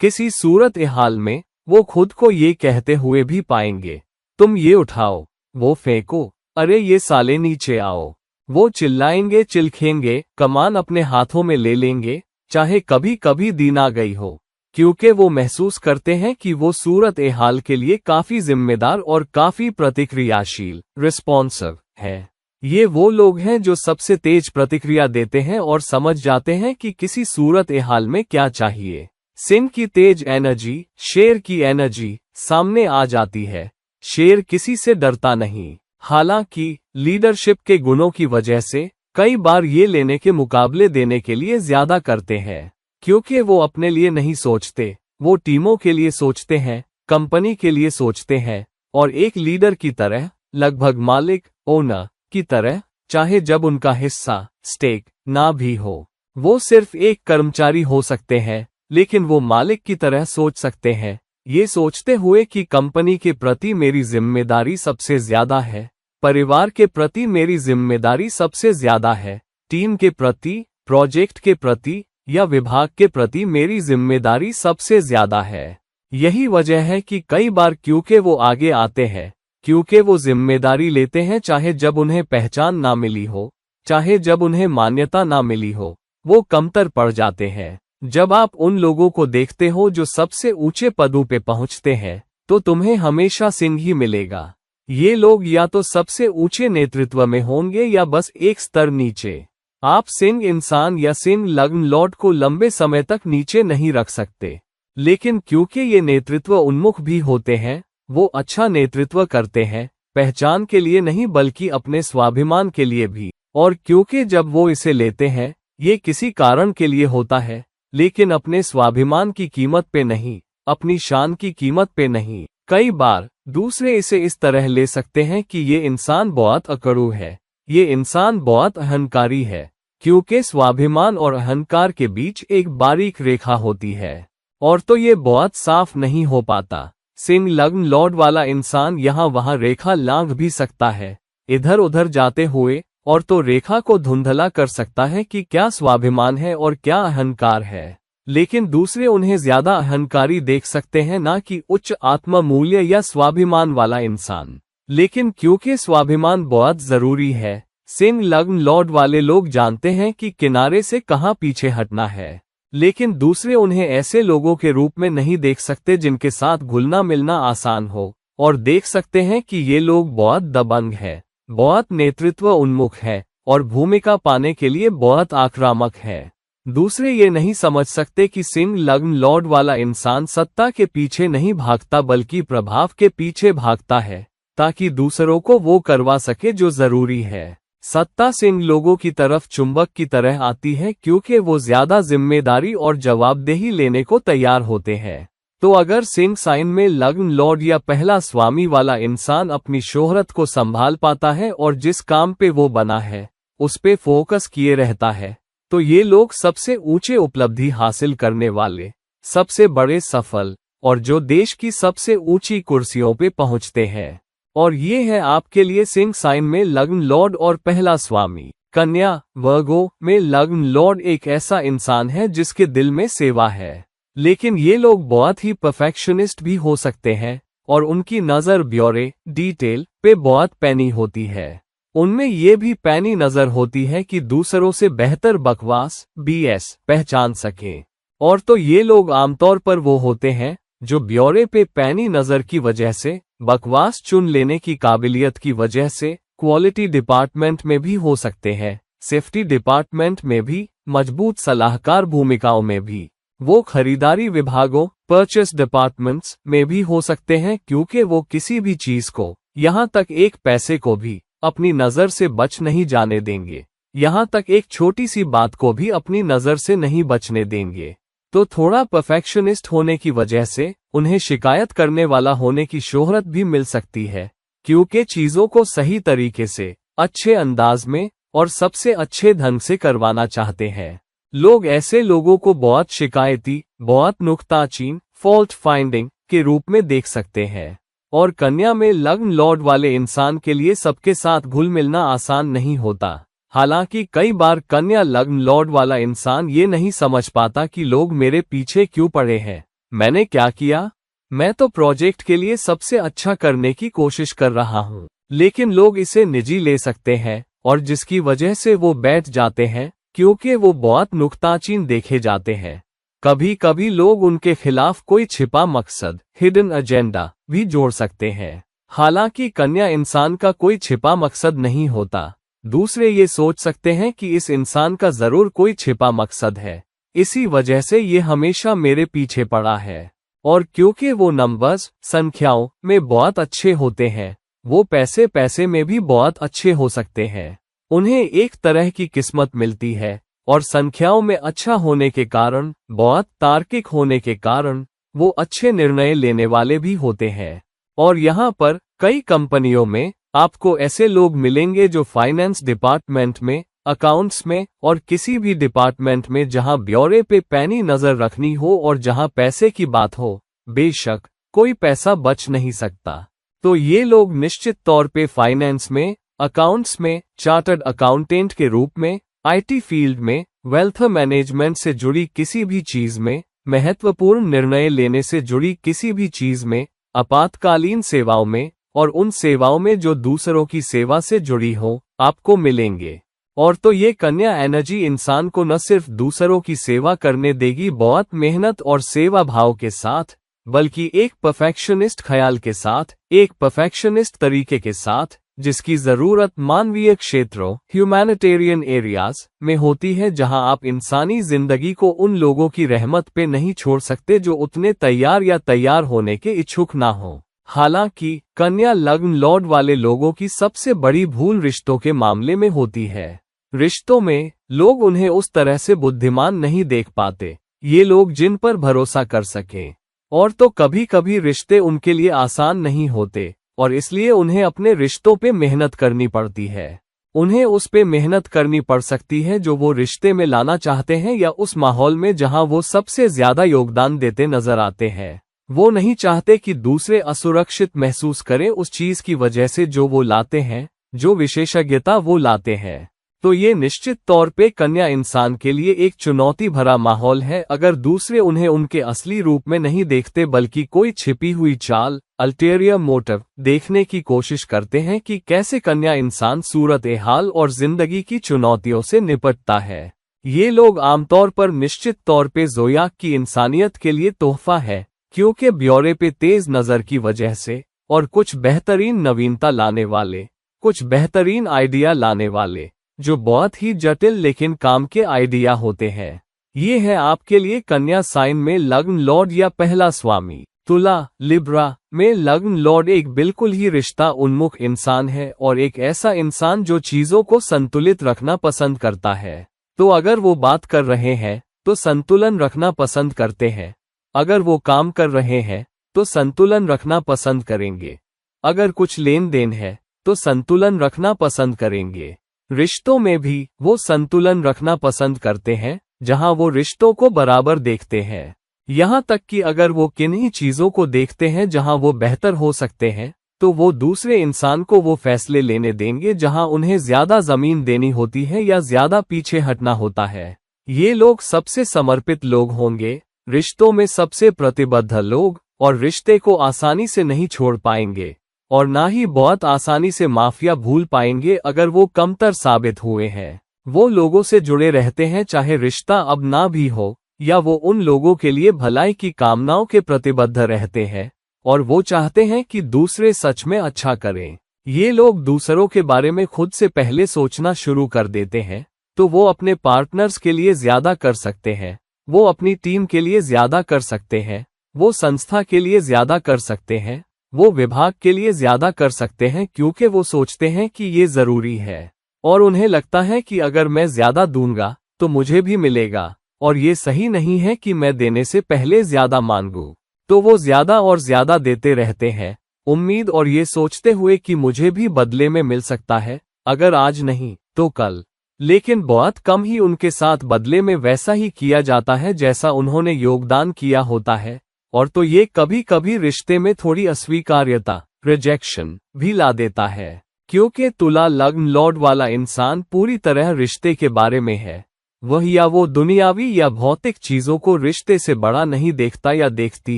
किसी सूरत हाल में वो खुद को ये कहते हुए भी पाएंगे, तुम ये उठाओ, वो फेंको, अरे ये साले नीचे आओ। वो चिल्लाएंगे, चिल्खेंगे, कमान अपने हाथों में ले लेंगे, चाहे कभी कभी दिन आ गई हो, क्योंकि वो महसूस करते हैं कि वो सूरत हाल के लिए काफी जिम्मेदार और काफी प्रतिक्रियाशील, रिस्पॉन्सिव है। ये वो लोग हैं जो सबसे तेज प्रतिक्रिया देते हैं और समझ जाते हैं कि किसी सूरत हाल में क्या चाहिए। सिंह की तेज एनर्जी, शेर की एनर्जी सामने आ जाती है। शेर किसी से डरता नहीं। हालांकि लीडरशिप के गुणों की वजह से कई बार ये लेने के मुकाबले देने के लिए ज्यादा करते हैं, क्योंकि वो अपने लिए नहीं सोचते, वो टीमों के लिए सोचते हैं, कंपनी के लिए सोचते हैं, और एक लीडर की तरह, लगभग मालिक, ओनर की तरह, चाहे जब उनका हिस्सा, स्टेक, ना भी हो। वो सिर्फ एक कर्मचारी हो सकते हैं, लेकिन वो मालिक की तरह सोच सकते हैं, ये सोचते हुए कि कंपनी के प्रति मेरी जिम्मेदारी सबसे ज्यादा है, परिवार के प्रति मेरी जिम्मेदारी सबसे ज्यादा है, टीम के प्रति, प्रोजेक्ट के प्रति या विभाग के प्रति मेरी जिम्मेदारी सबसे ज्यादा है। यही वजह है कि कई बार क्योंकि वो आगे आते हैं, क्योंकि वो जिम्मेदारी लेते हैं, चाहे जब उन्हें पहचान ना मिली हो, चाहे जब उन्हें मान्यता ना मिली हो, वो कमतर पड़ जाते हैं। जब आप उन लोगों को देखते हो जो सबसे ऊंचे पदों पे पहुंचते हैं, तो तुम्हें हमेशा सिंह ही मिलेगा। ये लोग या तो सबसे ऊंचे नेतृत्व में होंगे या बस एक स्तर नीचे। आप सिंह इंसान या सिंह लग्न लॉर्ड को लंबे समय तक नीचे नहीं रख सकते, लेकिन क्योंकि ये नेतृत्व उन्मुख भी होते हैं, वो अच्छा नेतृत्व करते हैं, पहचान के लिए नहीं बल्कि अपने स्वाभिमान के लिए भी। और क्योंकि जब वो इसे लेते हैं, ये किसी कारण के लिए होता है, लेकिन अपने स्वाभिमान की कीमत पे नहीं, अपनी शान की कीमत पे नहीं। कई बार दूसरे इसे इस तरह ले सकते हैं कि ये इंसान बहुत अकड़ू है, ये इंसान बहुत अहंकारी है, क्योंकि स्वाभिमान और अहंकार के बीच एक बारीक रेखा होती है, और तो ये बहुत साफ नहीं हो पाता। सिंह लग्न लॉर्ड वाला इंसान यहाँ वहाँ रेखा लांघ भी सकता है, इधर उधर जाते हुए, और तो रेखा को धुंधला कर सकता है कि क्या स्वाभिमान है और क्या अहंकार है, लेकिन दूसरे उन्हें ज्यादा अहंकारी देख सकते हैं, ना कि उच्च आत्म मूल्य या स्वाभिमान वाला इंसान। लेकिन क्योंकि स्वाभिमान बहुत जरूरी है, सिंह लग्न लॉर्ड वाले लोग जानते हैं कि किनारे से कहाँ पीछे हटना है, लेकिन दूसरे उन्हें ऐसे लोगों के रूप में नहीं देख सकते जिनके साथ घुलना मिलना आसान हो, और देख सकते हैं कि ये लोग बहुत दबंग है, बहुत नेतृत्व उन्मुख है, और भूमिका पाने के लिए बहुत आक्रामक है। दूसरे ये नहीं समझ सकते कि सिंह लग्न लॉर्ड वाला इंसान सत्ता के पीछे नहीं भागता बल्कि प्रभाव के पीछे भागता है, ताकि दूसरों को वो करवा सके जो जरूरी है। सत्ता सिंह लोगों की तरफ चुंबक की तरह आती है, क्योंकि वो ज्यादा जिम्मेदारी और जवाबदेही लेने को तैयार होते हैं। तो अगर सिंह साइन में लग्न लॉर्ड या पहला स्वामी वाला इंसान अपनी शोहरत को संभाल पाता है और जिस काम पे वो बना है उस पे फोकस किए रहता है, तो ये लोग सबसे ऊंचे उपलब्धि हासिल करने वाले, सबसे बड़े सफल, और जो देश की सबसे ऊंची कुर्सियों पे पहुंचते हैं। और ये है आपके लिए सिंह साइन में लग्न लॉर्ड और पहला स्वामी। कन्या वर्गो में लग्न लॉर्ड एक ऐसा इंसान है जिसके दिल में सेवा है, लेकिन ये लोग बहुत ही परफेक्शनिस्ट भी हो सकते हैं, और उनकी नज़र ब्यौरे, डिटेल पे बहुत पैनी होती है। उनमें ये भी पैनी नज़र होती है कि दूसरों से बेहतर बकवास, BS पहचान सकें। और तो ये लोग आमतौर पर वो होते हैं जो ब्यौरे पे पैनी नज़र की वजह से, बकवास चुन लेने की काबिलियत की वजह से, क्वालिटी डिपार्टमेंट में भी हो सकते हैं, सेफ्टी डिपार्टमेंट में भी, मजबूत सलाहकार भूमिकाओं में भी, वो खरीदारी विभागों, परचेस डिपार्टमेंट्स में भी हो सकते हैं, क्योंकि वो किसी भी चीज को, यहाँ तक एक पैसे को भी अपनी नज़र से बच नहीं जाने देंगे, यहाँ तक एक छोटी सी बात को भी अपनी नज़र से नहीं बचने देंगे। तो थोड़ा परफेक्शनिस्ट होने की वजह से उन्हें शिकायत करने वाला होने की शोहरत भी मिल सकती है, क्योंकि चीजों को सही तरीके से, अच्छे अंदाज में और सबसे अच्छे ढंग से करवाना चाहते हैं। लोग ऐसे लोगों को बहुत शिकायती, बहुत नुक्ताचीन, फॉल्ट फाइंडिंग के रूप में देख सकते हैं। और कन्या में लग्न लॉर्ड वाले इंसान के लिए सबके साथ घुल मिलना आसान नहीं होता। हालांकि कई बार कन्या लग्न लॉर्ड वाला इंसान ये नहीं समझ पाता कि लोग मेरे पीछे क्यों पड़े हैं, मैंने क्या किया, मैं तो प्रोजेक्ट के लिए सबसे अच्छा करने की कोशिश कर रहा हूँ। लेकिन लोग इसे निजी ले सकते हैं, और जिसकी वजह से वो बैठ जाते हैं, क्योंकि वो बहुत नुक्ताचीन देखे जाते हैं। कभी कभी लोग उनके खिलाफ कोई छिपा मकसद, हिडन एजेंडा भी जोड़ सकते हैं। हालांकि कन्या इंसान का कोई छिपा मकसद नहीं होता। दूसरे ये सोच सकते हैं कि इस इंसान का जरूर कोई छिपा मकसद है, इसी वजह से ये हमेशा मेरे पीछे पड़ा है। और क्योंकि वो नंबर्स, संख्याओं में बहुत अच्छे होते हैं, वो पैसे में भी बहुत अच्छे हो सकते हैं। उन्हें एक तरह की किस्मत मिलती है और संख्याओं में अच्छा होने के कारण, बहुत तार्किक होने के कारण वो अच्छे निर्णय लेने वाले भी होते हैं। और यहाँ पर कई कंपनियों में आपको ऐसे लोग मिलेंगे जो फाइनेंस डिपार्टमेंट में, अकाउंट्स में और किसी भी डिपार्टमेंट में जहां ब्यौरे पे पैनी नजर रखनी हो और जहां पैसे की बात हो, बेशक कोई पैसा बच नहीं सकता, तो ये लोग निश्चित तौर पे फाइनेंस में, अकाउंट्स में, चार्टर्ड अकाउंटेंट के रूप में, आईटी फील्ड में, वेल्थ मैनेजमेंट से जुड़ी किसी भी चीज में, महत्वपूर्ण निर्णय लेने से जुड़ी किसी भी चीज में, आपातकालीन सेवाओं में और उन सेवाओं में जो दूसरों की सेवा से जुड़ी हो, आपको मिलेंगे। और तो ये कन्या एनर्जी इंसान को न सिर्फ दूसरों की सेवा करने देगी बहुत मेहनत और सेवा भाव के साथ, बल्कि एक परफेक्शनिस्ट ख्याल के साथ, एक परफेक्शनिस्ट तरीके के साथ, जिसकी जरूरत मानवीय क्षेत्रों, ह्यूमैनिटेरियन एरियाज में होती है, जहां आप इंसानी जिंदगी को उन लोगों की रहमत पे नहीं छोड़ सकते जो उतने तैयार या तैयार होने के इच्छुक ना हो। हालांकि कन्या लग्न लॉर्ड वाले लोगों की सबसे बड़ी भूल रिश्तों के मामले में होती है। रिश्तों में लोग उन्हें उस तरह से बुद्धिमान नहीं देख पाते, ये लोग जिन पर भरोसा कर सकें। और तो कभी कभी रिश्ते उनके लिए आसान नहीं होते और इसलिए उन्हें अपने रिश्तों पे मेहनत करनी पड़ती है। उन्हें उस पे मेहनत करनी पड़ सकती है जो वो रिश्ते में लाना चाहते हैं या उस माहौल में जहां वो सबसे ज्यादा योगदान देते नजर आते हैं। वो नहीं चाहते कि दूसरे असुरक्षित महसूस करें उस चीज की वजह से जो वो लाते हैं, जो विशेषज्ञता वो लाते हैं। तो ये निश्चित तौर पे कन्या इंसान के लिए एक चुनौती भरा माहौल है अगर दूसरे उन्हें उनके असली रूप में नहीं देखते बल्कि कोई छिपी हुई चाल, अल्टेरियर मोटिव देखने की कोशिश करते हैं कि कैसे कन्या इंसान सूरत-ए-हाल और जिंदगी की चुनौतियों से निपटता है। ये लोग आमतौर पर निश्चित तौर पे ज़ोयाक की इंसानियत के लिए तोहफा है, क्योंकि ब्यौरे पे तेज नजर की वजह से और कुछ बेहतरीन नवीनता लाने वाले, कुछ बेहतरीन आइडिया लाने वाले, जो बहुत ही जटिल लेकिन काम के आइडिया होते हैं। ये है आपके लिए कन्या साइन में लग्न लॉर्ड या पहला स्वामी। तुला लिब्रा में लग्न लॉर्ड एक बिल्कुल ही रिश्ता उन्मुख इंसान है और एक ऐसा इंसान जो चीजों को संतुलित रखना पसंद करता है। तो अगर वो बात कर रहे हैं तो संतुलन रखना पसंद करते हैं, अगर वो काम कर रहे हैं तो संतुलन रखना पसंद करेंगे, अगर कुछ लेन देन है तो संतुलन रखना पसंद करेंगे। रिश्तों में भी वो संतुलन रखना पसंद करते हैं जहां वो रिश्तों को बराबर देखते हैं। यहां तक कि अगर वो किन्हीं चीजों को देखते हैं जहां वो बेहतर हो सकते हैं, तो वो दूसरे इंसान को वो फैसले लेने देंगे जहां उन्हें ज्यादा जमीन देनी होती है या ज्यादा पीछे हटना होता है। ये लोग सबसे समर्पित लोग होंगे, रिश्तों में सबसे प्रतिबद्ध लोग, और रिश्ते को आसानी से नहीं छोड़ पाएंगे और ना ही बहुत आसानी से माफिया भूल पाएंगे अगर वो कमतर साबित हुए हैं। वो लोगों से जुड़े रहते हैं चाहे रिश्ता अब ना भी हो, या वो उन लोगों के लिए भलाई की कामनाओं के प्रतिबद्ध रहते हैं और वो चाहते हैं कि दूसरे सच में अच्छा करें। ये लोग दूसरों के बारे में खुद से पहले सोचना शुरू कर देते हैं, तो वो अपने पार्टनर्स के लिए ज्यादा कर सकते हैं, वो अपनी टीम के लिए ज्यादा कर सकते हैं, वो संस्था के लिए ज्यादा कर सकते हैं, वो विभाग के लिए ज्यादा कर सकते हैं, क्योंकि वो सोचते हैं कि ये जरूरी है और उन्हें लगता है कि अगर मैं ज्यादा दूंगा तो मुझे भी मिलेगा और ये सही नहीं है कि मैं देने से पहले ज्यादा मांगूं। तो वो ज्यादा और ज्यादा देते रहते हैं, उम्मीद और ये सोचते हुए कि मुझे भी बदले में मिल सकता है, अगर आज नहीं तो कल। लेकिन बहुत कम ही उनके साथ बदले में वैसा ही किया जाता है जैसा उन्होंने योगदान किया होता है। और तो ये कभी कभी रिश्ते में थोड़ी अस्वीकार्यता, रिजेक्शन भी ला देता है, क्योंकि तुला लग्न लॉर्ड वाला इंसान पूरी तरह रिश्ते के बारे में है। वह या वो दुनियावी या भौतिक चीजों को रिश्ते से बड़ा नहीं देखता या देखती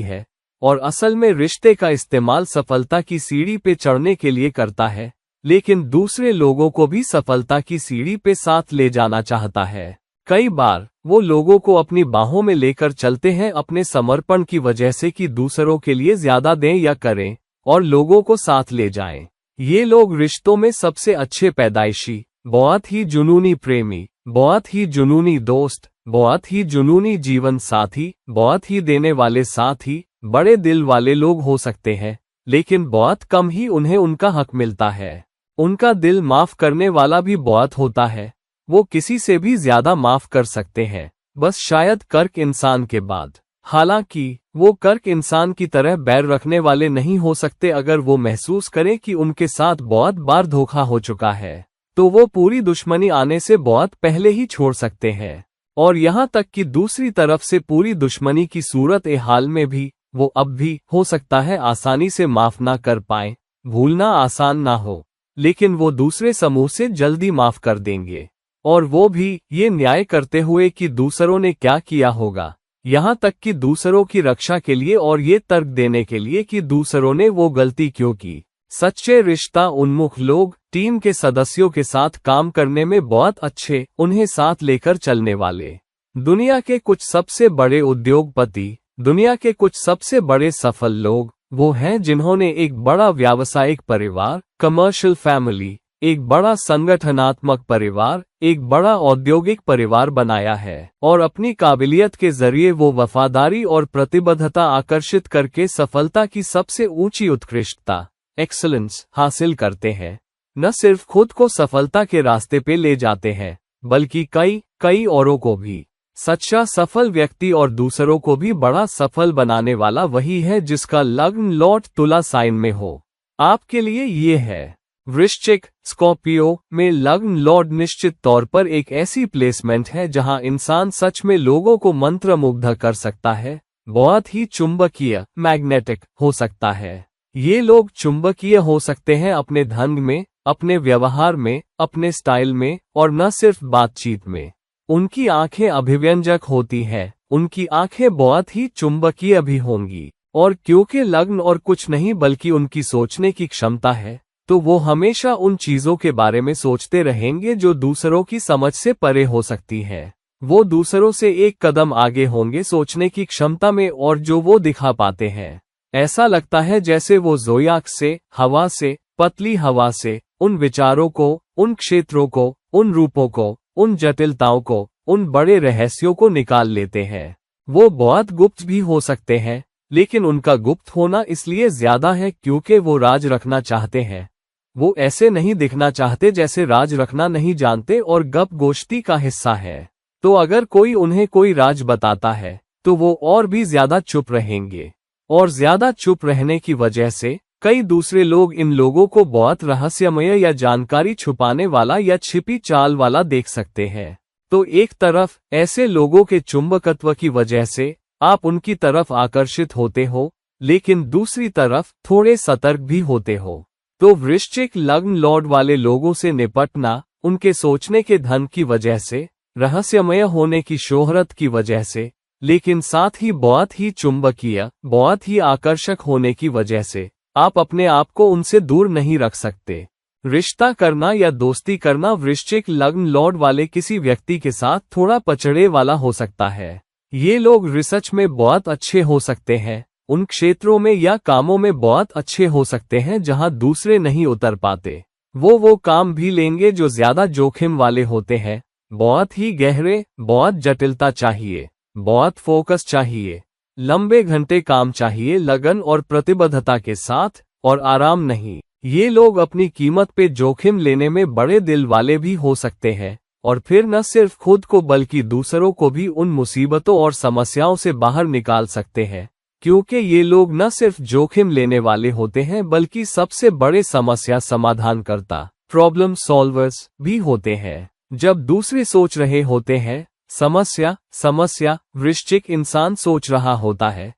है, और असल में रिश्ते का इस्तेमाल सफलता की सीढ़ी पे चढ़ने के लिए करता है, लेकिन दूसरे लोगों को भी सफलता की सीढ़ी पे साथ ले जाना चाहता है। कई बार वो लोगों को अपनी बाहों में लेकर चलते हैं अपने समर्पण की वजह से कि दूसरों के लिए ज्यादा दें या करें और लोगों को साथ ले जाएं। ये लोग रिश्तों में सबसे अच्छे पैदाइशी, बहुत ही जुनूनी प्रेमी, बहुत ही जुनूनी दोस्त, बहुत ही जुनूनी जीवन साथी, बहुत ही देने वाले साथी, बड़े दिल वाले लोग हो सकते हैं, लेकिन बहुत कम ही उन्हें उनका हक मिलता है। उनका दिल माफ करने वाला भी बहुत होता है। वो किसी से भी ज्यादा माफ कर सकते हैं, बस शायद कर्क इंसान के बाद। हालांकि वो कर्क इंसान की तरह बैर रखने वाले नहीं हो सकते। अगर वो महसूस करें कि उनके साथ बहुत बार धोखा हो चुका है, तो वो पूरी दुश्मनी आने से बहुत पहले ही छोड़ सकते हैं। और यहाँ तक कि दूसरी तरफ से पूरी दुश्मनी की सूरत हाल में भी वो अब भी हो सकता है आसानी से माफ ना कर पाए। भूलना आसान ना हो, लेकिन वो दूसरे समूह से जल्दी माफ कर देंगे, और वो भी ये न्याय करते हुए कि दूसरों ने क्या किया होगा, यहाँ तक कि दूसरों की रक्षा के लिए, और ये तर्क देने के लिए कि दूसरों ने वो गलती क्यों की। सच्चे रिश्ता उन्मुख लोग टीम के सदस्यों के साथ काम करने में बहुत अच्छे, उन्हें साथ लेकर चलने वाले। दुनिया के कुछ सबसे बड़े उद्योगपति, दुनिया के कुछ सबसे बड़े सफल लोग वो हैं जिन्होंने एक बड़ा व्यावसायिक परिवार, कमर्शियल फैमिली, एक बड़ा संगठनात्मक परिवार, एक बड़ा औद्योगिक परिवार बनाया है, और अपनी काबिलियत के जरिए वो वफादारी और प्रतिबद्धता आकर्षित करके सफलता की सबसे ऊंची उत्कृष्टता, एक्सीलेंस, हासिल करते हैं। न सिर्फ खुद को सफलता के रास्ते पे ले जाते हैं, बल्कि कई औरों को भी। सच्चा सफल व्यक्ति और दूसरों को भी बड़ा सफल बनाने वाला वही है जिसका लग्न लॉर्ड तुला साइन में हो। आपके लिए ये है। वृश्चिक, स्कॉर्पियो में लग्न लॉर्ड निश्चित तौर पर एक ऐसी प्लेसमेंट है जहां इंसान सच में लोगों को मंत्रमुग्ध कर सकता है। बहुत ही चुंबकीय, मैग्नेटिक हो सकता है। ये लोग चुंबकीय हो सकते हैं अपने ढंग में, अपने व्यवहार में, अपने स्टाइल में, और न सिर्फ बातचीत में। उनकी आंखें अभिव्यंजक होती हैं, उनकी आंखें बहुत ही चुंबकीय भी होंगी, और क्योंकि लग्न और कुछ नहीं बल्कि उनकी सोचने की क्षमता है, तो वो हमेशा उन चीजों के बारे में सोचते रहेंगे जो दूसरों की समझ से परे हो सकती है। वो दूसरों से एक कदम आगे होंगे सोचने की क्षमता में, और जो वो दिखा पाते हैं, ऐसा लगता है जैसे वो ज़ोयाक से, हवा से, पतली हवा से, उन विचारों को, उन क्षेत्रों को, उन रूपों को, उन जटिलताओं को, उन बड़े रहस्यों को निकाल लेते हैं। वो बहुत गुप्त भी हो सकते हैं, लेकिन उनका गुप्त होना इसलिए ज्यादा है क्योंकि वो राज रखना चाहते हैं। वो ऐसे नहीं दिखना चाहते जैसे राज रखना नहीं जानते और गप गोष्ठी का हिस्सा है। तो अगर कोई उन्हें कोई राज बताता है, तो वो और भी ज्यादा चुप रहेंगे, और ज्यादा चुप रहने की वजह से कई दूसरे लोग इन लोगों को बहुत रहस्यमय या जानकारी छुपाने वाला या छिपी चाल वाला देख सकते हैं। तो एक तरफ ऐसे लोगों के चुंबकत्व की वजह से आप उनकी तरफ आकर्षित होते हो, लेकिन दूसरी तरफ थोड़े सतर्क भी होते हो। तो वृश्चिक लग्न लॉर्ड वाले लोगों से निपटना, उनके सोचने के ढंग की वजह से, रहस्यमय होने की शोहरत की वजह से, लेकिन साथ ही बहुत ही चुंबकीय, बहुत ही आकर्षक होने की वजह से आप अपने आप को उनसे दूर नहीं रख सकते। रिश्ता करना या दोस्ती करना वृश्चिक लग्न लॉर्ड वाले किसी व्यक्ति के साथ थोड़ा पचड़े वाला हो सकता है। ये लोग रिसर्च में बहुत अच्छे हो सकते हैं, उन क्षेत्रों में या कामों में बहुत अच्छे हो सकते हैं जहां दूसरे नहीं उतर पाते। वो काम भी लेंगे जो ज्यादा जोखिम वाले होते हैं, बहुत ही गहरे, बहुत जटिलता चाहिए, बहुत फोकस चाहिए, लंबे घंटे काम चाहिए, लगन और प्रतिबद्धता के साथ, और आराम नहीं। ये लोग अपनी कीमत पे जोखिम लेने में बड़े दिल वाले भी हो सकते हैं, और फिर न सिर्फ खुद को बल्कि दूसरों को भी उन मुसीबतों और समस्याओं से बाहर निकाल सकते हैं, क्योंकि ये लोग न सिर्फ जोखिम लेने वाले होते हैं बल्कि सबसे बड़े समस्या समाधानकर्ता, प्रॉब्लम सॉल्वर्स भी होते हैं। जब दूसरे सोच रहे होते हैं समस्या, वृश्चिक इंसान सोच रहा होता है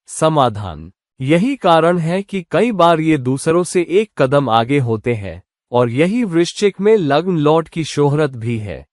समाधान। यही कारण है कि कई बार ये दूसरों से एक कदम आगे होते हैं, और यही वृश्चिक में लग्न लॉर्ड की शोहरत भी है।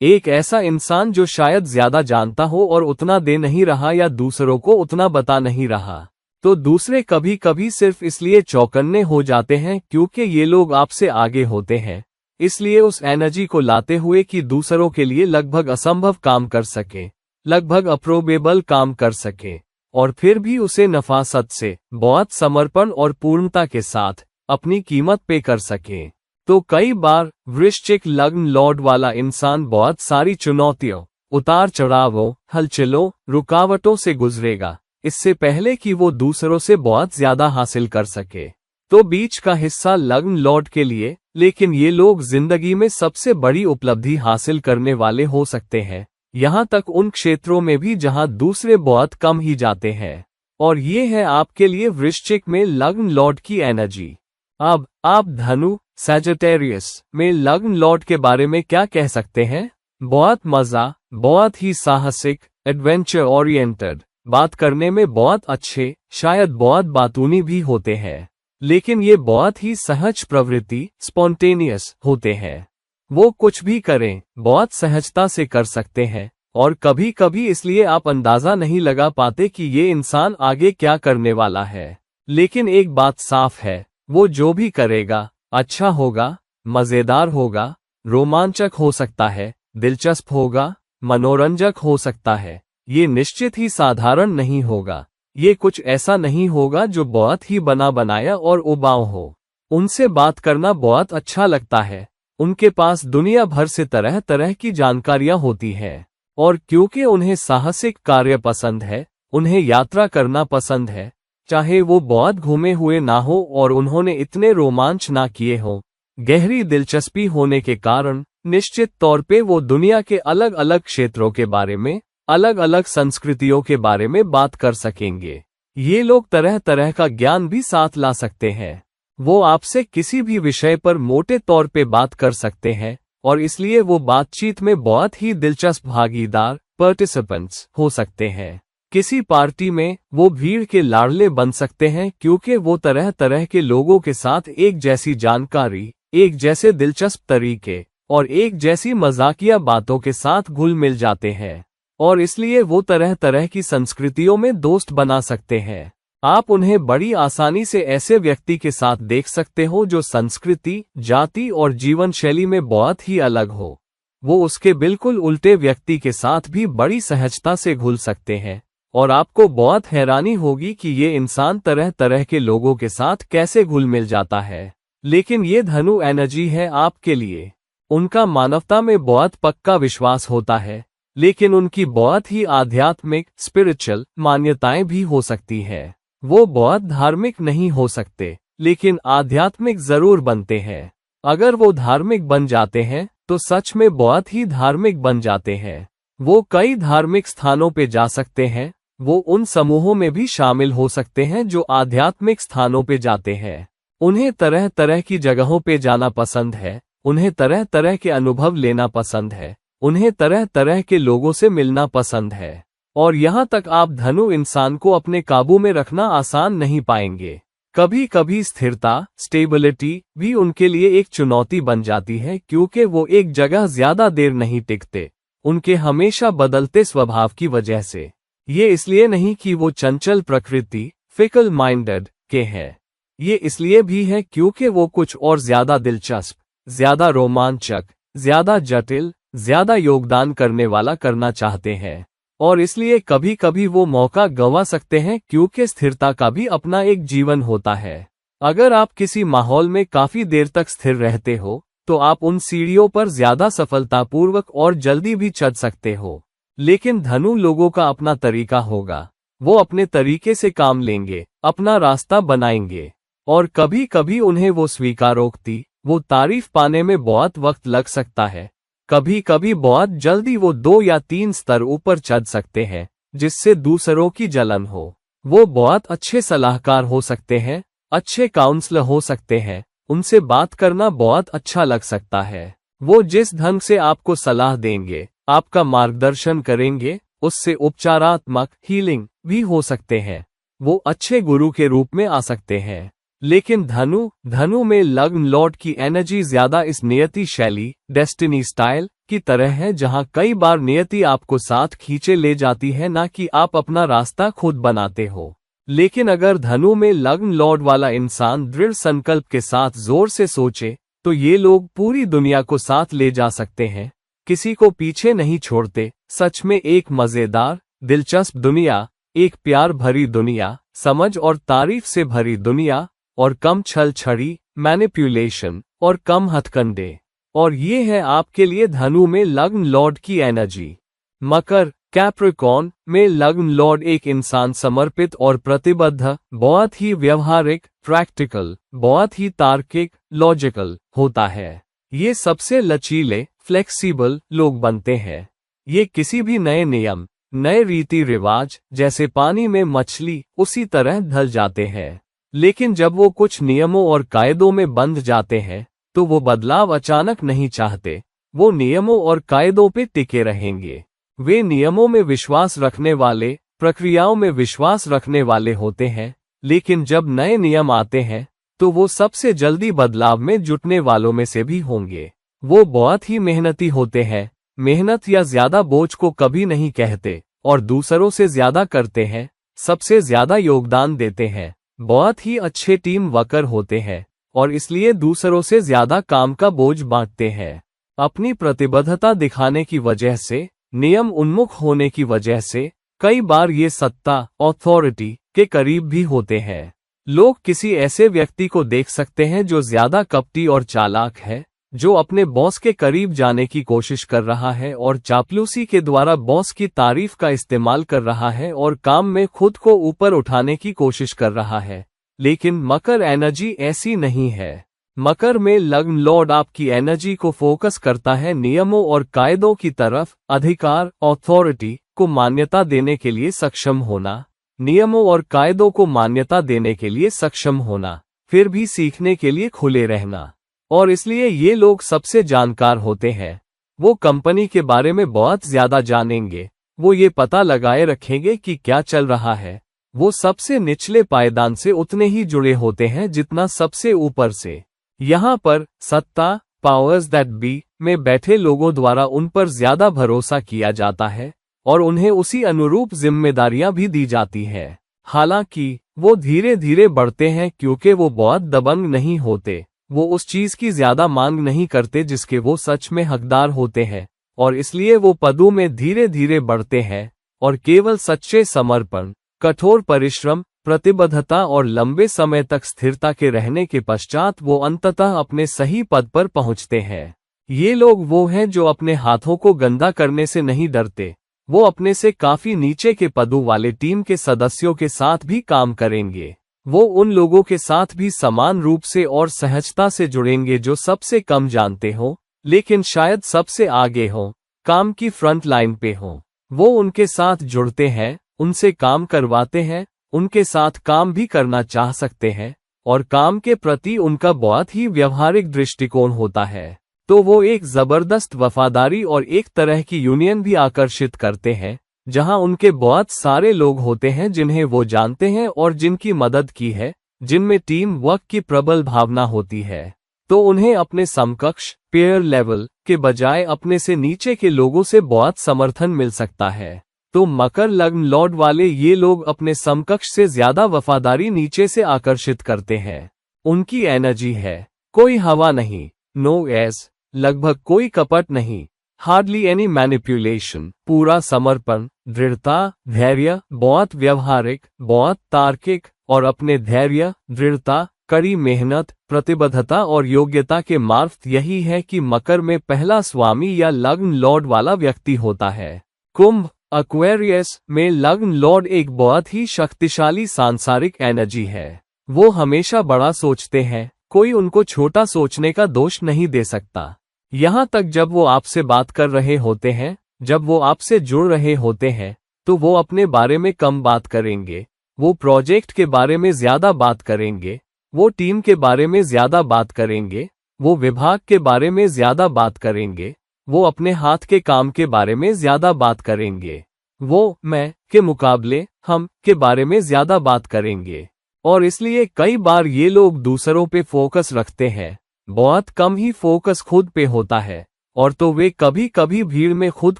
एक ऐसा इंसान जो शायद ज्यादा जानता हो और उतना दे नहीं रहा या दूसरों को उतना बता नहीं रहा, तो दूसरे कभी कभी सिर्फ इसलिए चौकन्ने हो जाते हैं क्योंकि ये लोग आपसे आगे होते हैं, इसलिए उस एनर्जी को लाते हुए कि दूसरों के लिए लगभग असंभव काम कर सके, लगभग अप्रोबेबल काम कर सके, और फिर भी उसे नफासत से, बहुत समर्पण और पूर्णता के साथ अपनी कीमत पे कर सके। तो कई बार वृश्चिक लग्न लॉर्ड वाला इंसान बहुत सारी चुनौतियों, उतार चढ़ावों, हलचलों, रुकावटों से गुजरेगा, इससे पहले कि वो दूसरों से बहुत ज्यादा हासिल कर सके। तो बीच का हिस्सा लग्न लॉर्ड के लिए, लेकिन ये लोग जिंदगी में सबसे बड़ी उपलब्धि हासिल करने वाले हो सकते हैं, यहाँ तक उन क्षेत्रों में भी जहाँ दूसरे बहुत कम ही जाते हैं। और ये है आपके लिए वृश्चिक में लग्न लॉर्ड की एनर्जी। अब आप धनु सैजिटेरियस में लग्न लॉर्ड के बारे में क्या कह सकते हैं? बहुत मजा, बहुत ही साहसिक, एडवेंचर ओरिएंटेड, बात करने में बहुत अच्छे, शायद बहुत बातूनी भी होते हैं, लेकिन ये बहुत ही सहज प्रवृत्ति स्पॉन्टेनियस होते हैं। वो कुछ भी करें बहुत सहजता से कर सकते हैं, और कभी कभी इसलिए आप अंदाजा नहीं लगा पाते कि ये इंसान आगे क्या करने वाला है। लेकिन एक बात साफ है, वो जो भी करेगा अच्छा होगा, मजेदार होगा, रोमांचक हो सकता है, दिलचस्प होगा, मनोरंजक हो सकता है। ये निश्चित ही साधारण नहीं होगा। ये कुछ ऐसा नहीं होगा जो बहुत ही बना बनाया और उबाऊ हो। उनसे बात करना बहुत अच्छा लगता है। उनके पास दुनिया भर से तरह तरह की जानकारियां होती हैं, और क्योंकि उन्हें साहसिक कार्य पसंद है, उन्हें यात्रा करना पसंद है, चाहे वो बहुत घूमे हुए ना हो और उन्होंने इतने रोमांच ना किए हो, गहरी दिलचस्पी होने के कारण निश्चित तौर पे वो दुनिया के अलग अलग क्षेत्रों के बारे में, अलग अलग संस्कृतियों के बारे में बात कर सकेंगे। ये लोग तरह तरह का ज्ञान भी साथ ला सकते हैं। वो आपसे किसी भी विषय पर मोटे तौर पे बात कर सकते हैं, और इसलिए वो बातचीत में बहुत ही दिलचस्प भागीदार पार्टिसिपेंट्स हो सकते हैं। किसी पार्टी में वो भीड़ के लाडले बन सकते हैं, क्योंकि वो तरह तरह के लोगों के साथ एक जैसी जानकारी, एक जैसे दिलचस्प तरीके और एक जैसी मजाकिया बातों के साथ घुल मिल जाते हैं, और इसलिए वो तरह तरह की संस्कृतियों में दोस्त बना सकते हैं। आप उन्हें बड़ी आसानी से ऐसे व्यक्ति के साथ देख सकते हो जो संस्कृति, जाति और जीवन शैली में बहुत ही अलग हो। वो उसके बिल्कुल उल्टे व्यक्ति के साथ भी बड़ी सहजता से घुल सकते हैं, और आपको बहुत हैरानी होगी कि ये इंसान तरह तरह के लोगों के साथ कैसे घुल मिल जाता है। लेकिन ये धनु एनर्जी है आपके लिए। उनका मानवता में बहुत पक्का विश्वास होता है, लेकिन उनकी बहुत ही आध्यात्मिक स्पिरिचुअल मान्यताएं भी हो सकती हैं। वो बहुत धार्मिक नहीं हो सकते, लेकिन आध्यात्मिक जरूर बनते हैं। अगर वो धार्मिक बन जाते हैं तो सच में बहुत ही धार्मिक बन जाते हैं। वो कई धार्मिक स्थानों पे जा सकते हैं। वो उन समूहों में भी शामिल हो सकते हैं जो आध्यात्मिक स्थानों पे जाते हैं। उन्हें तरह तरह की जगहों पे जाना पसंद है। उन्हें तरह तरह के अनुभव लेना पसंद है। उन्हें तरह तरह के लोगों से मिलना पसंद है। और यहाँ तक आप धनु इंसान को अपने काबू में रखना आसान नहीं पाएंगे। कभी कभी स्थिरता, स्टेबिलिटी भी उनके लिए एक चुनौती बन जाती है, क्योंकि वो एक जगह ज्यादा देर नहीं टिकते, उनके हमेशा बदलते स्वभाव की वजह से। ये इसलिए नहीं कि वो चंचल प्रकृति, फिकल माइंडेड के हैं। ये इसलिए भी है क्योंकि वो कुछ और ज्यादा दिलचस्प, ज्यादा रोमांचक, ज्यादा जटिल, ज्यादा योगदान करने वाला करना चाहते हैं। और इसलिए कभी कभी वो मौका गंवा सकते हैं, क्योंकि स्थिरता का भी अपना एक जीवन होता है। अगर आप किसी माहौल में काफी देर तक स्थिर रहते हो, तो आप उन सीढ़ियों पर ज्यादा सफलतापूर्वक और जल्दी भी चढ़ सकते हो। लेकिन धनु लोगों का अपना तरीका होगा। वो अपने तरीके से काम लेंगे, अपना रास्ता बनाएंगे, और कभी कभी उन्हें वो स्वीकारोक्ति, वो तारीफ पाने में बहुत वक्त लग सकता है। कभी कभी बहुत जल्दी वो 2 या 3 स्तर ऊपर चढ़ सकते हैं, जिससे दूसरों की जलन हो। वो बहुत अच्छे सलाहकार हो सकते हैं, अच्छे काउंसलर हो सकते हैं। उनसे बात करना बहुत अच्छा लग सकता है। वो जिस ढंग से आपको सलाह देंगे, आपका मार्गदर्शन करेंगे, उससे उपचारात्मक हीलिंग भी हो सकते हैं। वो अच्छे गुरु के रूप में आ सकते हैं। लेकिन धनु में लग्न लॉर्ड की एनर्जी ज्यादा इस नियति शैली, डेस्टिनी स्टाइल की तरह है, जहां कई बार नियति आपको साथ खींचे ले जाती है, ना कि आप अपना रास्ता खुद बनाते हो। लेकिन अगर धनु में लग्न लॉर्ड वाला इंसान दृढ़ संकल्प के साथ जोर से सोचे, तो ये लोग पूरी दुनिया को साथ ले जा सकते हैं, किसी को पीछे नहीं छोड़ते। सच में एक मजेदार, दिलचस्प दुनिया, एक प्यार भरी दुनिया, समझ और तारीफ से भरी दुनिया, और कम छल छड़ी, मैनिपुलेशन और कम हथकंडे। और ये है आपके लिए धनु में लग्न लॉर्ड की एनर्जी। मकर कैप्रिकॉर्न में लग्न लॉर्ड एक इंसान समर्पित और प्रतिबद्ध, बहुत ही व्यवहारिक, प्रैक्टिकल, बहुत ही तार्किक, लॉजिकल होता है। ये सबसे लचीले, फ्लेक्सिबल लोग बनते हैं। ये किसी भी नए नियम, नए रीति रिवाज, जैसे पानी में मछली, उसी तरह ढल जाते हैं। लेकिन जब वो कुछ नियमों और कायदों में बंध जाते हैं तो वो बदलाव अचानक नहीं चाहते। वो नियमों और कायदों पे टिके रहेंगे। वे नियमों में विश्वास रखने वाले, प्रक्रियाओं में विश्वास रखने वाले होते हैं, लेकिन जब नए नियम आते हैं तो वो सबसे जल्दी बदलाव में जुटने वालों में से भी होंगे। वो बहुत ही मेहनती होते हैं, मेहनत या ज्यादा बोझ को कभी नहीं कहते और दूसरों से ज्यादा करते हैं, सबसे ज्यादा योगदान देते हैं। बहुत ही अच्छे टीम वर्कर होते हैं और इसलिए दूसरों से ज्यादा काम का बोझ बांटते हैं। अपनी प्रतिबद्धता दिखाने की वजह से, नियम उन्मुख होने की वजह से कई बार ये सत्ता, अथॉरिटी के करीब भी होते हैं। लोग किसी ऐसे व्यक्ति को देख सकते हैं जो ज्यादा कपटी और चालाक है, जो अपने बॉस के करीब जाने की कोशिश कर रहा है और चापलूसी के द्वारा बॉस की तारीफ का इस्तेमाल कर रहा है और काम में खुद को ऊपर उठाने की कोशिश कर रहा है। लेकिन मकर एनर्जी ऐसी नहीं है। मकर में लग्न लॉर्ड आपकी एनर्जी को फोकस करता है नियमों और कायदों की तरफ, अधिकार, अथॉरिटी को मान्यता देने के लिए सक्षम होना, नियमों और कायदों को मान्यता देने के लिए सक्षम होना, फिर भी सीखने के लिए खुले रहना। और इसलिए ये लोग सबसे जानकार होते हैं। वो कंपनी के बारे में बहुत ज्यादा जानेंगे। वो ये पता लगाए रखेंगे कि क्या चल रहा है। वो सबसे निचले पायदान से उतने ही जुड़े होते हैं जितना सबसे ऊपर से। यहाँ पर सत्ता, पावर्स दैट बी में बैठे लोगों द्वारा उन पर ज्यादा भरोसा किया जाता है और उन्हें उसी अनुरूप जिम्मेदारियां भी दी जाती है। हालांकि वो धीरे धीरे बढ़ते हैं क्योंकि वो बहुत दबंग नहीं होते। वो उस चीज की ज्यादा मांग नहीं करते जिसके वो सच में हकदार होते हैं और इसलिए वो पदों में धीरे धीरे बढ़ते हैं और केवल सच्चे समर्पण, कठोर परिश्रम, प्रतिबद्धता और लंबे समय तक स्थिरता के रहने के पश्चात वो अंततः अपने सही पद पर पहुंचते हैं। ये लोग वो हैं जो अपने हाथों को गंदा करने से नहीं डरते। वो अपने से काफी नीचे के पदों वाले टीम के सदस्यों के साथ भी काम करेंगे। वो उन लोगों के साथ भी समान रूप से और सहजता से जुड़ेंगे जो सबसे कम जानते हो, लेकिन शायद सबसे आगे हो, काम की फ्रंट लाइन पे हो। वो उनके साथ जुड़ते हैं, उनसे काम करवाते हैं, उनके साथ काम भी करना चाह सकते हैं और काम के प्रति उनका बहुत ही व्यवहारिक दृष्टिकोण होता है। तो वो एक जबरदस्त वफादारी और एक तरह की यूनियन भी आकर्षित करते हैं, जहां उनके बहुत सारे लोग होते हैं जिन्हें वो जानते हैं और जिनकी मदद की है, जिनमें टीम वर्क की प्रबल भावना होती है। तो उन्हें अपने समकक्ष, पेयर लेवल के बजाय अपने से नीचे के लोगों से बहुत समर्थन मिल सकता है। तो मकर लग्न लॉर्ड वाले ये लोग अपने समकक्ष से ज्यादा वफादारी नीचे से आकर्षित करते हैं। उनकी एनर्जी है, कोई हवा नहीं, नो एस, लगभग कोई कपट नहीं, हार्डली एनी मैनिपुलेशन, पूरा समर्पण, दृढ़ता, धैर्य, बहुत व्यवहारिक, बहुत तार्किक और अपने धैर्य, दृढ़ता, कड़ी मेहनत, प्रतिबद्धता और योग्यता के मार्फत यही है कि मकर में पहला स्वामी या लग्न लॉर्ड वाला व्यक्ति होता है। कुंभ एक्वेरियस में लग्न लॉर्ड एक बहुत ही शक्तिशाली सांसारिक एनर्जी है। वो हमेशा बड़ा सोचते हैं, कोई उनको छोटा सोचने का दोष नहीं दे सकता। यहाँ तक जब वो आपसे बात कर रहे होते हैं, जब वो आपसे जुड़ रहे होते हैं, तो वो अपने बारे में कम बात करेंगे। वो प्रोजेक्ट के बारे में ज्यादा बात करेंगे, वो टीम के बारे में ज्यादा बात करेंगे, वो विभाग के बारे में ज्यादा बात करेंगे, वो अपने हाथ के काम के बारे में ज्यादा बात करेंगे। वो मैं के मुकाबले हम के बारे में ज्यादा बात करेंगे और इसलिए कई बार ये लोग दूसरों पे फोकस रखते हैं, बहुत कम ही फोकस खुद पे होता है। और तो वे कभी कभी भीड़ में खुद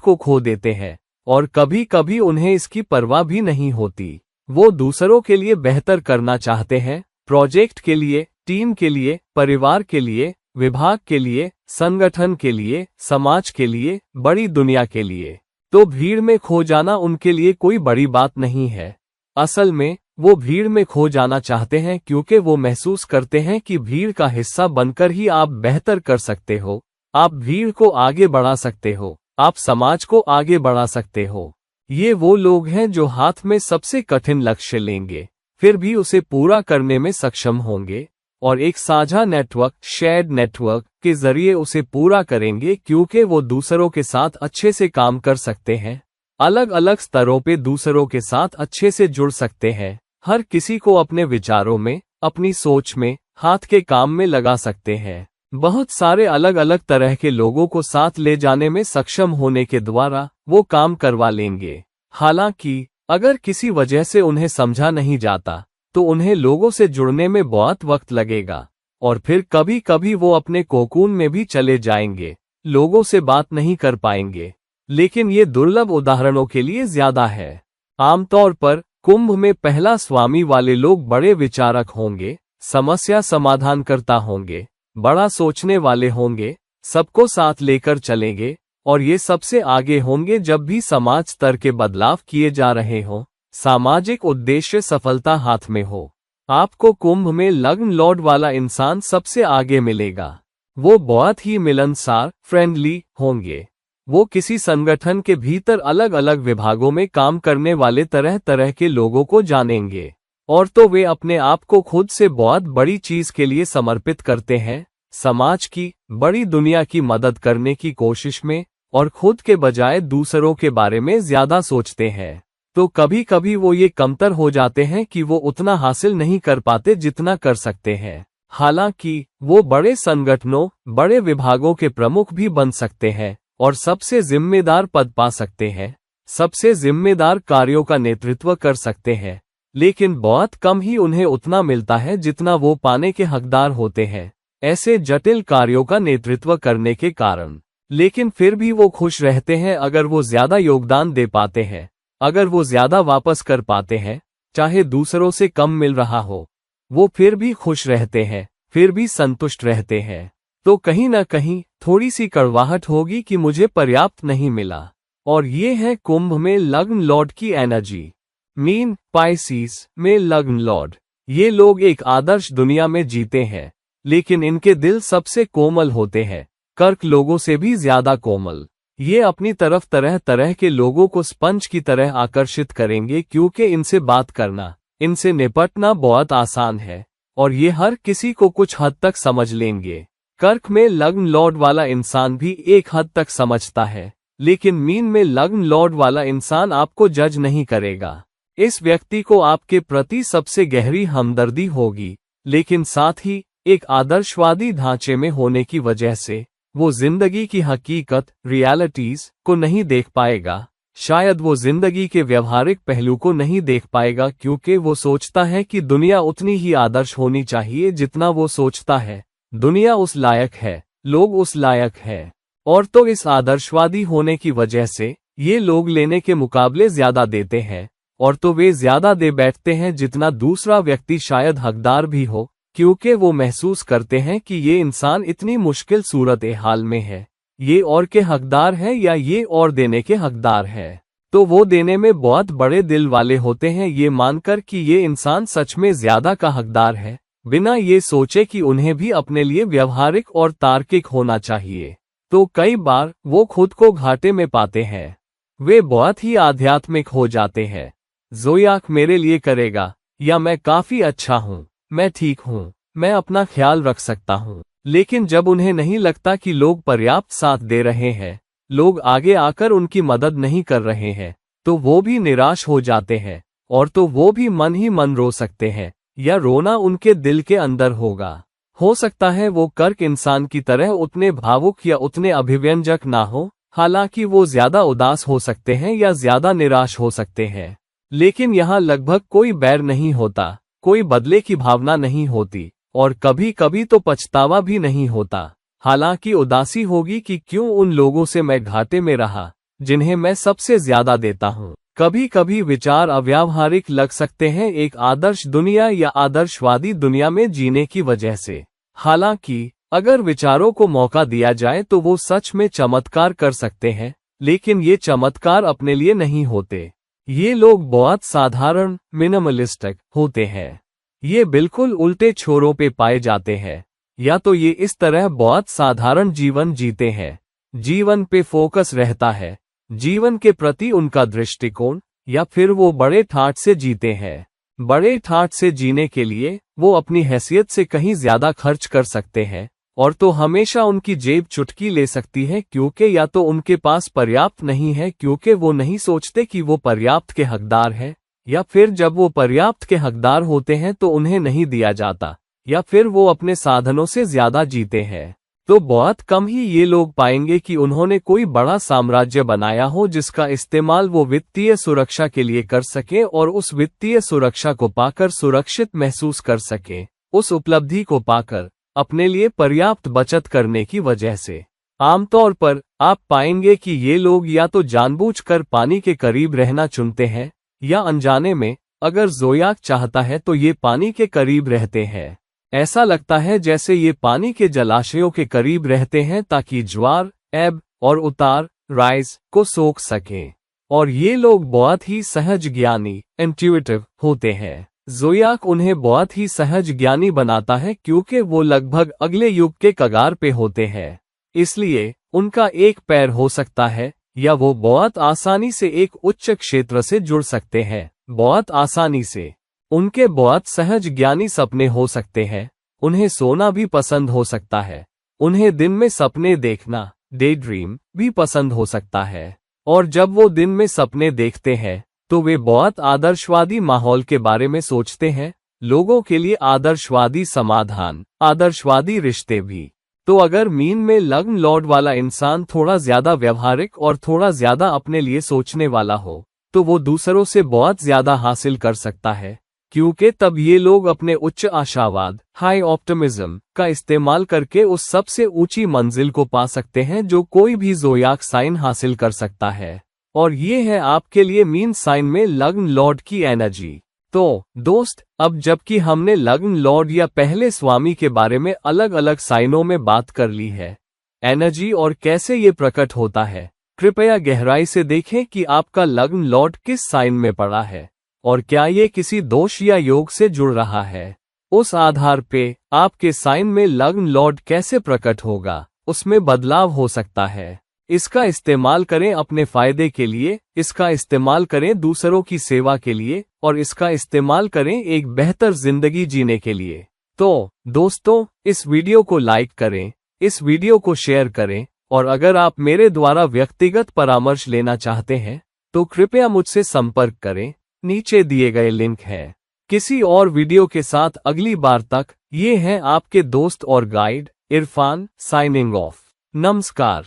को खो देते हैं और कभी कभी उन्हें इसकी परवाह भी नहीं होती। वो दूसरों के लिए बेहतर करना चाहते हैं, प्रोजेक्ट के लिए, टीम के लिए, परिवार के लिए, विभाग के लिए, संगठन के लिए, समाज के लिए, बड़ी दुनिया के लिए। तो भीड़ में खो जाना उनके लिए कोई बड़ी बात नहीं है। असल में वो भीड़ में खो जाना चाहते हैं क्योंकि वो महसूस करते हैं कि भीड़ का हिस्सा बनकर ही आप बेहतर कर सकते हो, आप भीड़ को आगे बढ़ा सकते हो, आप समाज को आगे बढ़ा सकते हो। ये वो लोग हैं जो हाथ में सबसे कठिन लक्ष्य लेंगे, फिर भी उसे पूरा करने में सक्षम होंगे और एक साझा नेटवर्क, शेयर्ड नेटवर्क के जरिए उसे पूरा करेंगे, क्योंकि वो दूसरों के साथ अच्छे से काम कर सकते हैं, अलग अलग स्तरों पे दूसरों के साथ अच्छे से जुड़ सकते हैं, हर किसी को अपने विचारों में, अपनी सोच में, हाथ के काम में लगा सकते हैं, बहुत सारे अलग अलग तरह के लोगों को साथ ले जाने में सक्षम होने के द्वारा वो काम करवा लेंगे। हालांकि अगर किसी वजह से उन्हें समझा नहीं जाता तो उन्हें लोगों से जुड़ने में बहुत वक्त लगेगा और फिर कभी कभी वो अपने कोकून में भी चले जाएंगे, लोगों से बात नहीं कर पाएंगे। लेकिन ये दुर्लभ उदाहरणों के लिए ज्यादा है। आमतौर पर कुंभ में पहला स्वामी वाले लोग बड़े विचारक होंगे, समस्या समाधानकर्ता होंगे, बड़ा सोचने वाले होंगे, सबको साथ लेकर चलेंगे और ये सबसे आगे होंगे जब भी समाज स्तर के बदलाव किए जा रहे हों, सामाजिक उद्देश्य सफलता हाथ में हो। आपको कुंभ में लग्न लॉर्ड वाला इंसान सबसे आगे मिलेगा। वो बहुत ही मिलनसार, फ्रेंडली होंगे। वो किसी संगठन के भीतर अलग अलग विभागों में काम करने वाले तरह तरह के लोगों को जानेंगे और तो वे अपने आप को खुद से बहुत बड़ी चीज के लिए समर्पित करते हैं, समाज की, बड़ी दुनिया की मदद करने की कोशिश में, और खुद के बजाय दूसरों के बारे में ज्यादा सोचते हैं। तो कभी कभी वो ये कमतर हो जाते हैं कि वो उतना हासिल नहीं कर पाते जितना कर सकते हैं। हालांकि वो बड़े संगठनों, बड़े विभागों के प्रमुख भी बन सकते हैं और सबसे जिम्मेदार पद पा सकते हैं, सबसे जिम्मेदार कार्यों का नेतृत्व कर सकते हैं, लेकिन बहुत कम ही उन्हें उतना मिलता है जितना वो पाने के हकदार होते हैं, ऐसे जटिल कार्यों का नेतृत्व करने के कारण। लेकिन फिर भी वो खुश रहते हैं अगर वो ज्यादा योगदान दे पाते हैं, अगर वो ज्यादा वापस कर पाते हैं, चाहे दूसरों से कम मिल रहा हो, वो फिर भी खुश रहते हैं, फिर भी संतुष्ट रहते हैं। तो कहीं ना कहीं थोड़ी सी कड़वाहट होगी कि मुझे पर्याप्त नहीं मिला। और ये है कुंभ में लग्न लॉर्ड की एनर्जी। मीन पाइसिस में लग्न लॉर्ड, ये लोग एक आदर्श दुनिया में जीते हैं, लेकिन इनके दिल सबसे कोमल होते हैं, कर्क लोगों से भी ज्यादा कोमल। ये अपनी तरफ तरह तरह के लोगों को स्पंज की तरह आकर्षित करेंगे, क्योंकि इनसे बात करना, इनसे निपटना बहुत आसान है और ये हर किसी को कुछ हद तक समझ लेंगे। कर्क में लग्न लॉर्ड वाला इंसान भी एक हद तक समझता है, लेकिन मीन में लग्न लॉर्ड वाला इंसान आपको जज नहीं करेगा। इस व्यक्ति को आपके प्रति सबसे गहरी हमदर्दी होगी, लेकिन साथ ही एक आदर्शवादी ढांचे में होने की वजह से वो जिंदगी की हकीकत, रियलिटीज को नहीं देख पाएगा। शायद वो जिंदगी के व्यवहारिक पहलू को नहीं देख पाएगा, क्योंकि वो सोचता है कि दुनिया उतनी ही आदर्श होनी चाहिए जितना वो सोचता है। दुनिया उस लायक है, लोग उस लायक है, और तो इस आदर्शवादी होने की वजह से ये लोग लेने के मुकाबले ज्यादा देते हैं, और तो वे ज्यादा दे बैठते हैं जितना दूसरा व्यक्ति शायद हकदार भी हो, क्योंकि वो महसूस करते हैं कि ये इंसान इतनी मुश्किल सूरत हाल में है, ये और के हकदार है या ये और देने के हकदार है। तो वो देने में बहुत बड़े दिल वाले होते हैं, ये मानकर कि ये इंसान सच में ज्यादा का हकदार है, बिना ये सोचे कि उन्हें भी अपने लिए व्यवहारिक और तार्किक होना चाहिए। तो कई बार वो खुद को घाटे में पाते हैं, वे बहुत ही आध्यात्मिक हो जाते हैं। ज़ोयाक मेरे लिए करेगा, या मैं काफी अच्छा हूँ, मैं ठीक हूँ, मैं अपना ख्याल रख सकता हूँ। लेकिन जब उन्हें नहीं लगता कि लोग पर्याप्त साथ दे रहे हैं, लोग आगे आकर उनकी मदद नहीं कर रहे हैं, तो वो भी निराश हो जाते हैं, और तो वो भी मन ही मन रो सकते हैं, या रोना उनके दिल के अंदर होगा। हो सकता है वो कर्क इंसान की तरह उतने भावुक या उतने अभिव्यंजक ना हो, हालांकि वो ज्यादा उदास हो सकते हैं या ज्यादा निराश हो सकते हैं। लेकिन यहाँ लगभग कोई बैर नहीं होता, कोई बदले की भावना नहीं होती, और कभी कभी तो पछतावा भी नहीं होता। हालांकि उदासी होगी कि क्यों उन लोगों से मैं घाटे में रहा जिन्हें मैं सबसे ज्यादा देता हूँ। कभी कभी विचार अव्यावहारिक लग सकते हैं एक आदर्श दुनिया या आदर्शवादी दुनिया में जीने की वजह से। हालांकि अगर विचारों को मौका दिया जाए तो वो सच में चमत्कार कर सकते हैं, लेकिन ये चमत्कार अपने लिए नहीं होते। ये लोग बहुत साधारण, मिनिमलिस्टिक होते हैं। ये बिल्कुल उल्टे छोरों पे पाए जाते हैं, या तो ये इस तरह बहुत साधारण जीवन जीते हैं, जीवन पे फोकस रहता है, जीवन के प्रति उनका दृष्टिकोण, या फिर वो बड़े ठाठ से जीते हैं। बड़े ठाठ से जीने के लिए वो अपनी हैसियत से कहीं ज्यादा खर्च कर सकते हैं, और तो हमेशा उनकी जेब चुटकी ले सकती है, क्योंकि या तो उनके पास पर्याप्त नहीं है क्योंकि वो नहीं सोचते कि वो पर्याप्त के हकदार हैं, या फिर जब वो पर्याप्त के हकदार होते हैं तो उन्हें नहीं दिया जाता, या फिर वो अपने साधनों से ज्यादा जीते हैं। तो बहुत कम ही ये लोग पाएंगे कि उन्होंने कोई बड़ा साम्राज्य बनाया हो जिसका इस्तेमाल वो वित्तीय सुरक्षा के लिए कर सके और उस वित्तीय सुरक्षा को पाकर सुरक्षित महसूस कर सके, उस उपलब्धि को पाकर अपने लिए पर्याप्त बचत करने की वजह से। आमतौर पर आप पाएंगे कि ये लोग या तो जानबूझकर पानी के करीब रहना चुनते हैं, या अनजाने में अगर ज़ोयाक चाहता है तो ये पानी के करीब रहते हैं। ऐसा लगता है जैसे ये पानी के जलाशयों के करीब रहते हैं ताकि ज्वार, एब और उतार, राइज को सोख सकें। और ये लोग बहुत ही सहज ज्ञानी, इंट्यूटिव होते हैं। ज़ोयाक उन्हें बहुत ही सहज ज्ञानी बनाता है क्योंकि वो लगभग अगले युग के कगार पे होते हैं। इसलिए उनका एक पैर हो सकता है, या वो बहुत आसानी से एक उच्च क्षेत्र से जुड़ सकते हैं, बहुत आसानी से। उनके बहुत सहज ज्ञानी सपने हो सकते हैं, उन्हें सोना भी पसंद हो सकता है, उन्हें दिन में सपने देखना, डे ड्रीम भी पसंद हो सकता है। और जब वो दिन में सपने देखते हैं तो वे बहुत आदर्शवादी माहौल के बारे में सोचते हैं, लोगों के लिए आदर्शवादी समाधान, आदर्शवादी रिश्ते भी। तो अगर मीन में लग्न लॉर्ड वाला इंसान थोड़ा ज्यादा व्यवहारिक और थोड़ा ज्यादा अपने लिए सोचने वाला हो, तो वो दूसरों से बहुत ज्यादा हासिल कर सकता है, क्योंकि तब ये लोग अपने उच्च आशावाद, हाई ऑप्टिमिज्म का इस्तेमाल करके उस सबसे ऊंची मंजिल को पा सकते हैं जो कोई भी ज़ोयाक साइन हासिल कर सकता है। और ये है आपके लिए मीन साइन में लग्न लॉर्ड की एनर्जी। तो दोस्त, अब जबकि हमने लग्न लॉर्ड या पहले स्वामी के बारे में अलग अलग साइनों में बात कर ली है, एनर्जी और कैसे ये प्रकट होता है, कृपया गहराई से देखें कि आपका लग्न लॉर्ड किस साइन में पड़ा है और क्या ये किसी दोष या योग से जुड़ रहा है। उस आधार पे आपके साइन में लग्न लॉर्ड कैसे प्रकट होगा, उसमें बदलाव हो सकता है। इसका इस्तेमाल करें अपने फायदे के लिए, इसका इस्तेमाल करें दूसरों की सेवा के लिए, और इसका इस्तेमाल करें एक बेहतर जिंदगी जीने के लिए। तो दोस्तों, इस वीडियो को लाइक करें, इस वीडियो को शेयर करें, और अगर आप मेरे द्वारा व्यक्तिगत परामर्श लेना चाहते हैं तो कृपया मुझसे संपर्क करें, नीचे दिए गए लिंक है। किसी और वीडियो के साथ अगली बार तक, ये हैं आपके दोस्त और गाइड इरफान, साइनिंग ऑफ। नमस्कार।